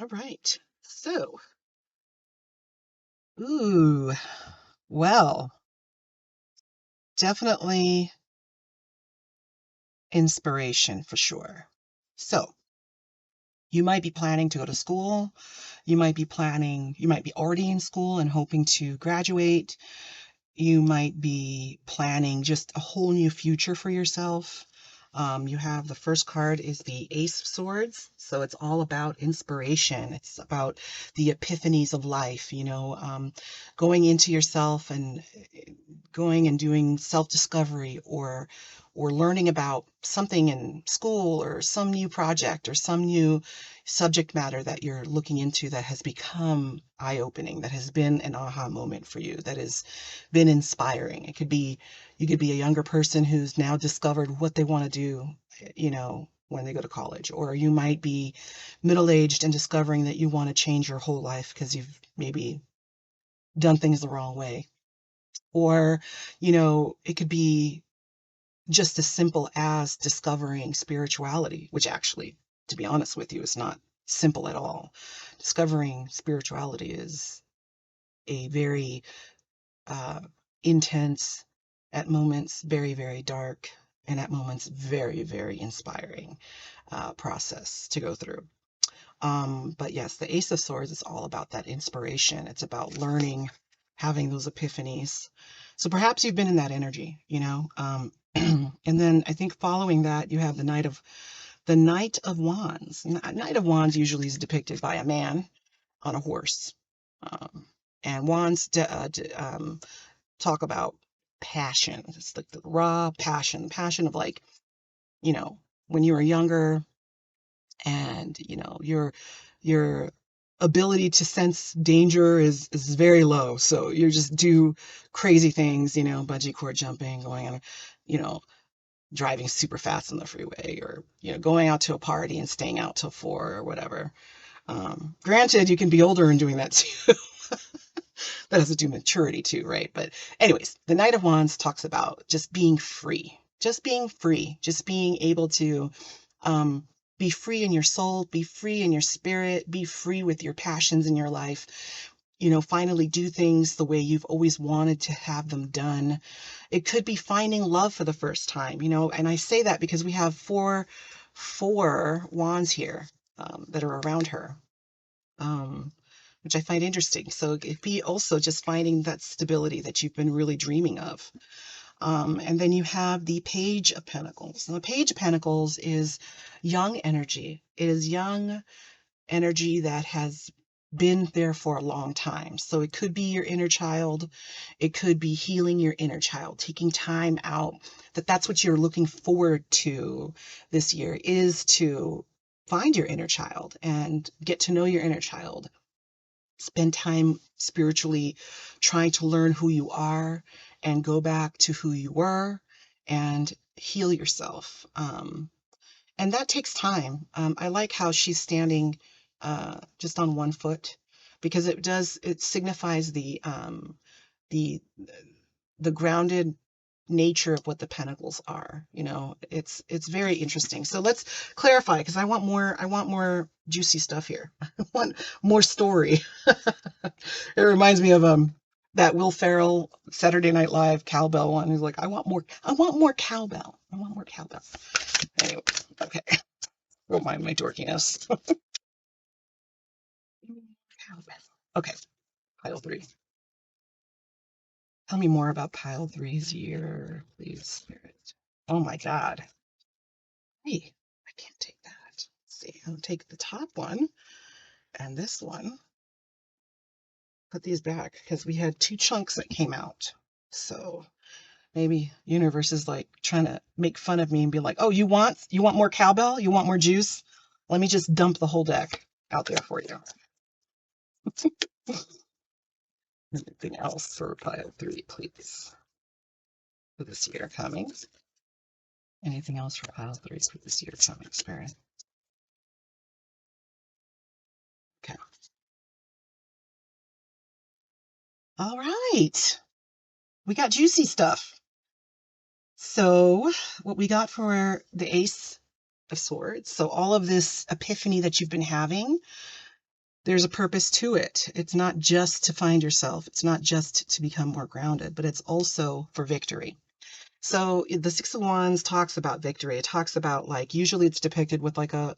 All right. So, ooh, well, definitely inspiration for sure. So, you might be planning to go to school. You might be already in school and hoping to graduate. You might be planning just a whole new future for yourself. You have the first card is the Ace of Swords. So it's all about inspiration. It's about the epiphanies of life, going into yourself and going and doing self-discovery, or learning about something in school, or some new project, or some new subject matter that you're looking into that has become eye-opening, that has been an aha moment for you, that has been inspiring. You could be a younger person who's now discovered what they want to do, when they go to college, or you might be middle-aged and discovering that you want to change your whole life because you've maybe done things the wrong way. Or, it could be just as simple as discovering spirituality, which actually, to be honest with you, is not simple at all. Discovering spirituality is a very uh, intense, at moments very, very dark, and at moments very, very inspiring process to go through. But yes, the Ace of Swords is all about that inspiration. It's about learning, having those epiphanies. So perhaps you've been in that energy, and then I think following that, you have the Knight of Wands. Knight of Wands usually is depicted by a man on a horse. Um, and wands talk about passion. It's like the raw passion of, like, when you were younger, and your ability to sense danger is very low, so you just do crazy things, bungee cord jumping, going on, you know driving super fast on the freeway, or going out to a party and staying out till 4 or whatever. Granted, you can be older and doing that too. That has to do with maturity too, right? But anyways, the Knight of Wands talks about just being free, just being free, just being able to um, be free in your soul, be free in your spirit, be free with your passions in your life. Finally do things the way you've always wanted to have them done. It could be finding love for the first time, and I say that because we have four wands here that are around her, um, which I find interesting. So it could be also just finding that stability that you've been really dreaming of. And then you have the Page of Pentacles. And the Page of Pentacles is young energy. It is young energy that has been there for a long time. So it could be your inner child. It could be healing your inner child, taking time out. That's what you're looking forward to this year, is to find your inner child and get to know your inner child. Spend time spiritually trying to learn who you are and go back to who you were and heal yourself. And that takes time. I like how she's standing just on one foot, because it signifies the the grounded nature of what the pentacles are. It's very interesting. So let's clarify, because I want more juicy stuff here. I want more story. It reminds me of that Will Ferrell Saturday Night Live cowbell one. He's like, I want more cowbell. I want more cowbell. Anyway, okay. Don't mind my dorkiness. Cowbell. Okay, pile three. Tell me more about pile three's year, please, Spirit. Oh my God. Hey, I can't take that. Let's see. I'll take the top one and this one. Put these back because we had two chunks that came out. So maybe universe is like trying to make fun of me and be like, "Oh, you want more cowbell? You want more juice? Let me just dump the whole deck out there for you." Anything else for pile three, please, for this year coming? Anything else for pile three for this year coming, Spirit? Okay. All right. We got juicy stuff. So what we got for the Ace of Swords, so all of this epiphany that you've been having, there's a purpose to it. It's not just to find yourself. It's not just to become more grounded, but it's also for victory. So the Six of Wands talks about victory. It talks about, like, usually it's depicted with like a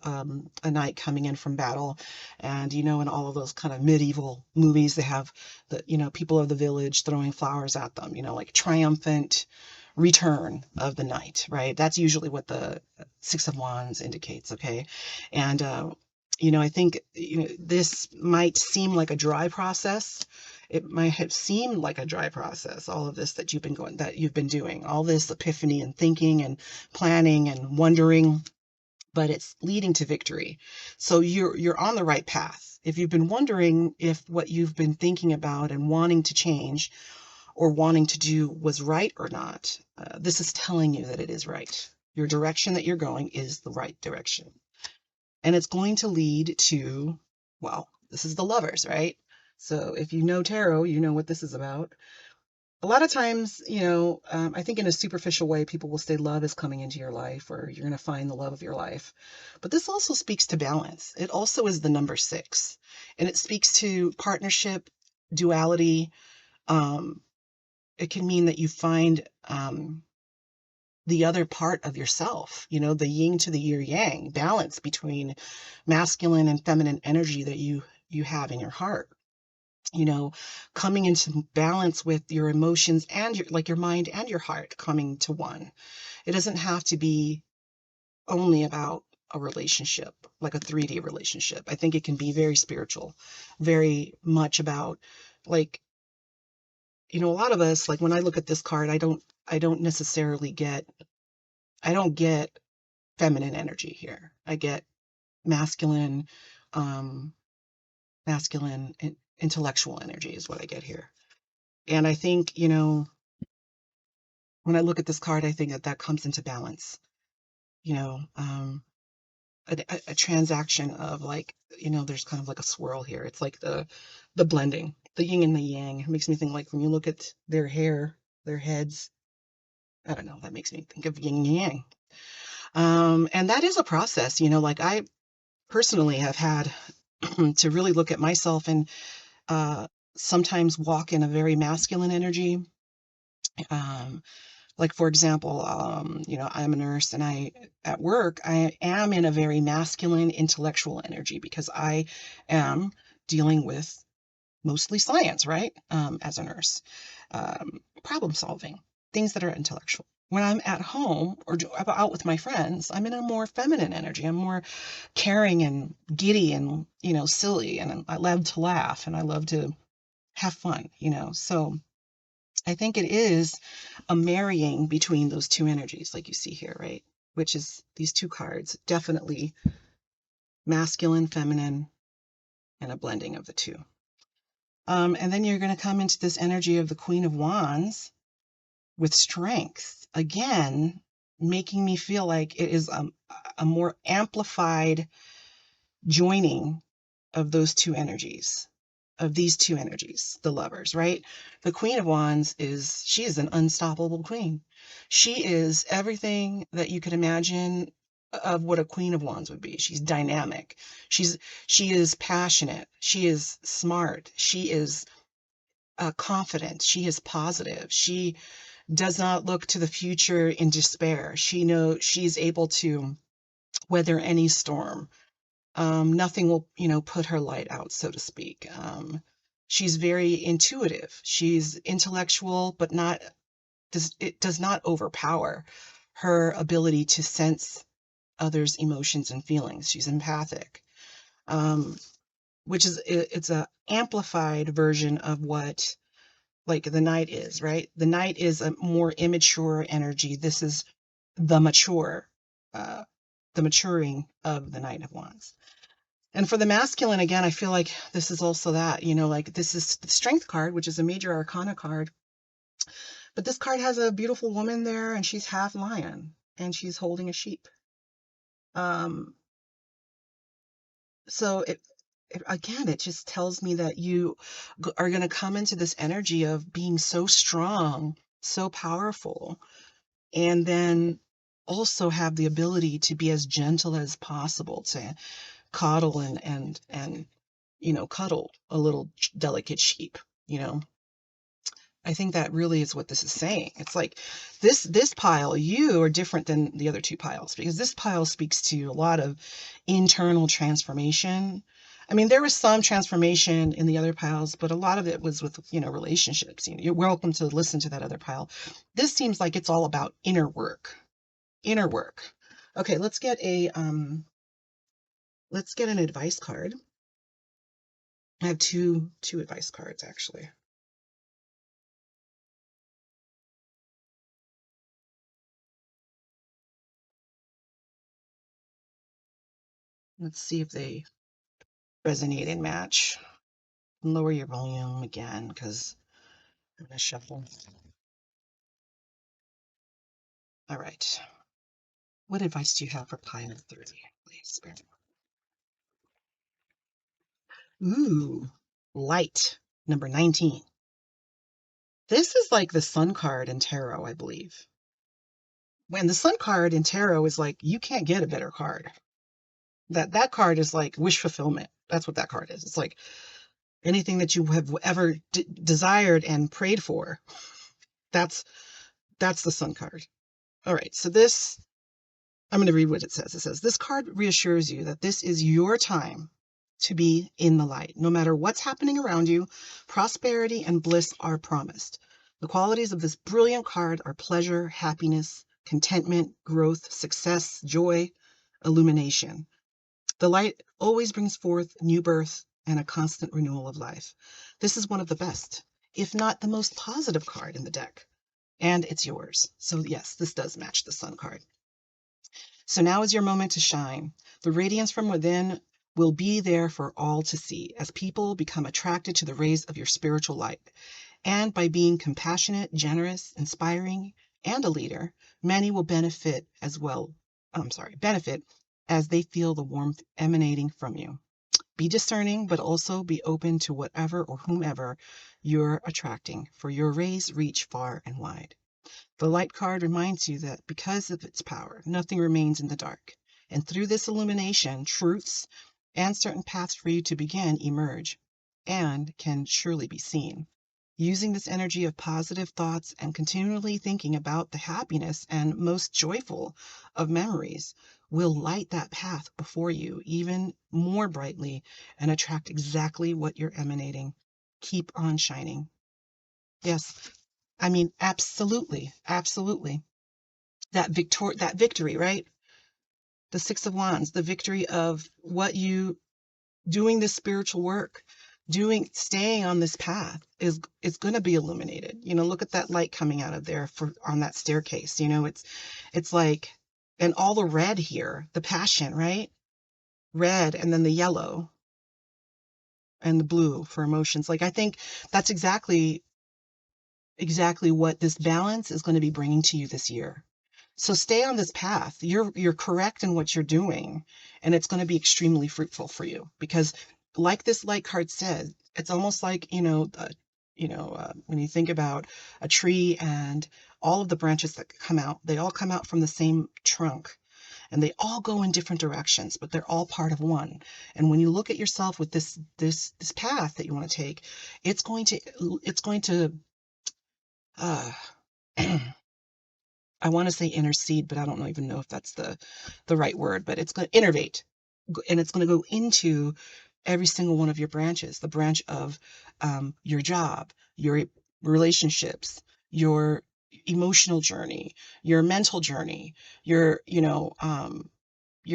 knight coming in from battle, and in all of those kind of medieval movies, they have the people of the village throwing flowers at them. Like triumphant return of the knight, right? That's usually what the Six of Wands indicates. Okay, and I think this might seem like a dry process. It might have seemed like a dry process, all of this that you've been doing, all this epiphany and thinking and planning and wondering, but it's leading to victory. So you're on the right path. If you've been wondering if what you've been thinking about and wanting to change or wanting to do was right or not, this is telling you that it is right. Your direction that you're going is the right direction. And it's going to lead to, well, this is the Lovers, right? So if you know tarot, you know what this is about. A lot of times, I think in a superficial way, people will say love is coming into your life, or you're going to find the love of your life. But this also speaks to balance. It also is the number 6, and it speaks to partnership, duality. It can mean that you find the other part of yourself, the yin to the yang, balance between masculine and feminine energy that you have in your heart. Coming into balance with your emotions and your mind and your heart coming to one. It doesn't have to be only about a relationship, like a 3D relationship. I think it can be very spiritual, very much about, like, a lot of us, like when I look at this card, I don't necessarily I don't get feminine energy here. I get masculine, um, masculine intellectual energy is what I get here. And I think, when I look at this card, I think that that comes into balance, a transaction of like, there's kind of like a swirl here. It's like the blending, the yin and the yang. It makes me think like when you look at their hair, their heads, I don't know, that makes me think of yin and yang. And that is a process, like I personally have had to really look at myself and uh, sometimes walk in a very masculine energy. Um, like for example, I'm a nurse and at work, I am in a very masculine intellectual energy because I am dealing with mostly science, right? As a nurse, problem solving, things that are intellectual. When I'm at home or out with my friends, I'm in a more feminine energy. I'm more caring and giddy and, silly. And I love to laugh and I love to have fun. So I think it is a marrying between those two energies, like you see here, right? Which is these two cards, definitely masculine, feminine, and a blending of the two. And then you're going to come into this energy of the Queen of Wands with strength. Again, making me feel like it is a more amplified joining of those two energies, of these two energies, the lovers, right? The Queen of Wands she is an unstoppable queen. She is everything that you could imagine of what a Queen of Wands would be. She's dynamic. She is passionate. She is smart. She is confident. She is positive. She does not look to the future in despair. She knows she's able to weather any storm. Nothing will, put her light out, so to speak. She's very intuitive. She's intellectual, but it does not overpower her ability to sense others' emotions and feelings. She's empathic, which it's a amplified version of what like the Knight is, right? The Knight is a more immature energy. This is the mature, uh, the maturing of the Knight of Wands. And for the masculine, again, I feel like this is also that, like this is the Strength card, which is a major arcana card. But this card has a beautiful woman there, and she's half lion, and she's holding a sheep. Um, so again, it just tells me that you are going to come into this energy of being so strong, so powerful, and then also have the ability to be as gentle as possible, to coddle and cuddle a little delicate sheep, you know. I think that really is what this is saying. It's like this pile, you are different than the other two piles because this pile speaks to a lot of internal transformation. I mean, there was some transformation in the other piles, but a lot of it was with, relationships. You're welcome to listen to that other pile. This seems like it's all about inner work. Inner work. Okay, let's get an advice card. I have two advice cards actually. Let's see if they resonate and match. Lower your volume again because I'm going to shuffle. All right. What advice do you have for pile 30, please? Ooh, light, number 19. This is like the Sun card in tarot, I believe. When the Sun card in tarot is like, you can't get a better card. That card is like wish fulfillment. That's what that card is. It's like anything that you have ever desired and prayed for. That's the Sun card. All right, so I'm going to read what it says. It says, this card reassures you that this is your time to be in the light. No matter what's happening around you, prosperity and bliss are promised. The qualities of this brilliant card are pleasure, happiness, contentment, growth, success, joy, illumination. The light always brings forth new birth and a constant renewal of life. This is one of the best, if not the most positive card in the deck, and it's yours. So yes, this does match the Sun card. So now is your moment to shine. The radiance from within will be there for all to see as people become attracted to the rays of your spiritual light. And by being compassionate, generous, inspiring, and a leader, many will benefit as well. Benefit as they feel the warmth emanating from you. Be discerning, but also be open to whatever or whomever you're attracting, for your rays reach far and wide. The light card reminds you that because of its power, nothing remains in the dark. And through this illumination, truths and certain paths for you to begin emerge and can surely be seen. Using this energy of positive thoughts and continually thinking about the happiness and most joyful of memories will light that path before you even more brightly and attract exactly what you're emanating. Keep on shining. Yes, I mean, absolutely, absolutely. That victory, right? The Six of Wands, the victory of what you doing this spiritual work, staying on this path is going to be illuminated. Look at that light coming out of there on that staircase. It's like, and all the red here, the passion, right? Red, and then the yellow and the blue for emotions. Like, I think that's exactly what this balance is going to be bringing to you this year. So stay on this path. You're correct in what you're doing, and it's going to be extremely fruitful for you because, like this light card says, it's almost like when you think about a tree and all of the branches that come out, they all come out from the same trunk, and they all go in different directions, but they're all part of one. And when you look at yourself with this path that you want to take, it's going to uh, I want to say intercede, but I don't even know if that's the right word, but it's going to innervate, and it's going to go into every single one of your branches, the branch of your job, your relationships, your emotional journey, your mental journey, your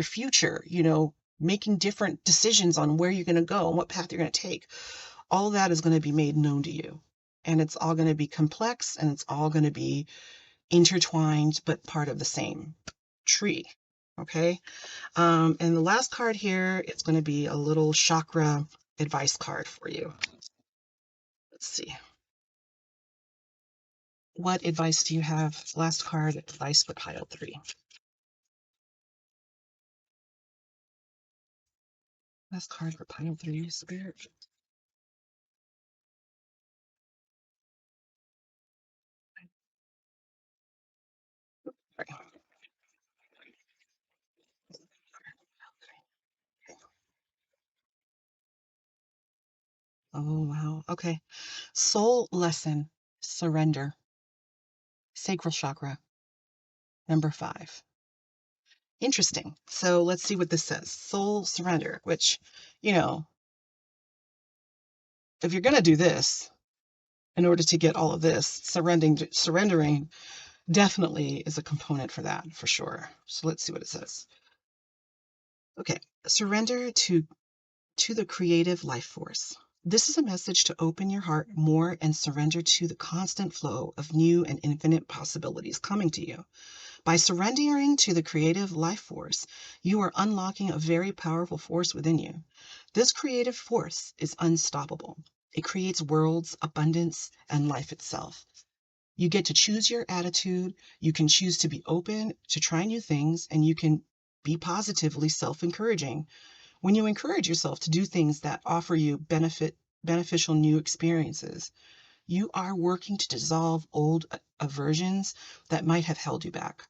future, making different decisions on where you're going to go and what path you're going to take. All that is going to be made known to you. And it's all going to be complex, and it's all going to be intertwined, but part of the same tree. Okay. And the last card here, it's going to be a little chakra advice card for you. Let's see. What advice do you have? Last card, advice for pile 3. Last card for pile 3, Spirit. Sorry. Oh, wow. Okay. Soul lesson, surrender, sacral chakra, number 5. Interesting. So let's see what this says. Soul surrender, which, if you're going to do this, in order to get all of this, surrendering definitely is a component for that, for sure. So let's see what it says. Okay. Surrender to the creative life force. This is a message to open your heart more and surrender to the constant flow of new and infinite possibilities coming to you. By surrendering to the creative life force, you are unlocking a very powerful force within you. This creative force is unstoppable. It creates worlds, abundance, and life itself. You get to choose your attitude. You can choose to be open to try new things, and you can be positively self-encouraging. When you encourage yourself to do things that offer you beneficial new experiences, you are working to dissolve old aversions that might have held you back.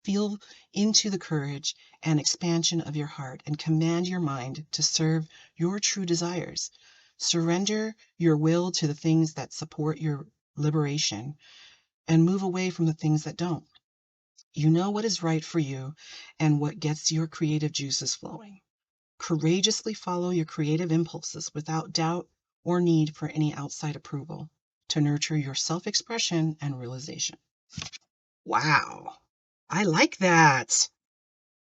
Feel into the courage and expansion of your heart and command your mind to serve your true desires. Surrender your will to the things that support your liberation and move away from the things that don't. You know what is right for you and what gets your creative juices flowing. Courageously follow your creative impulses without doubt or need for any outside approval to nurture your self-expression and realization. Wow. I like that.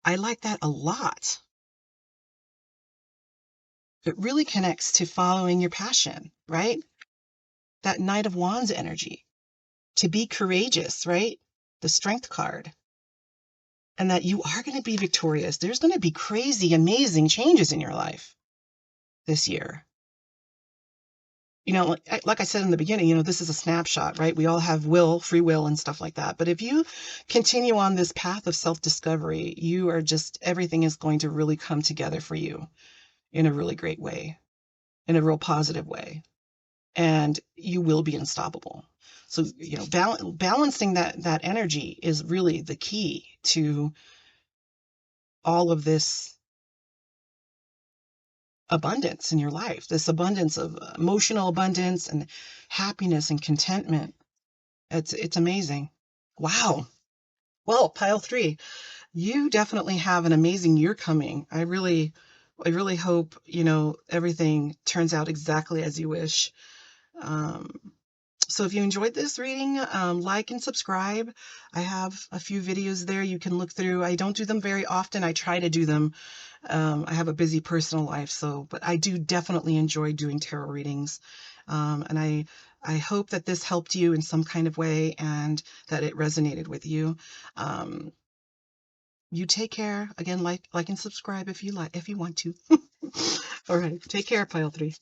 I like that a lot. It really connects to following your passion, right? That Knight of Wands energy. To be courageous, right? The Strength card. And that you are going to be victorious. There's going to be crazy, amazing changes in your life this year. you know, like I said in the beginning, this is a snapshot, right? We all have free will and stuff like that. But if you continue on this path of self-discovery, you are just, everything is going to really come together for you in a really great way, in a real positive way. And you will be unstoppable. So, balancing that energy is really the key to all of this abundance in your life, this abundance of emotional abundance and happiness and contentment. It's amazing. Wow. Well, pile three, you definitely have an amazing year coming. I really hope, everything turns out exactly as you wish. Um, so if you enjoyed this reading, like and subscribe. I have a few videos there you can look through. I don't do them very often. I try to do them. I have a busy personal life, but I do definitely enjoy doing tarot readings. And I hope that this helped you in some kind of way and that it resonated with you. Um, you take care. Again, like and subscribe if you want to. All right. Take care, pile three.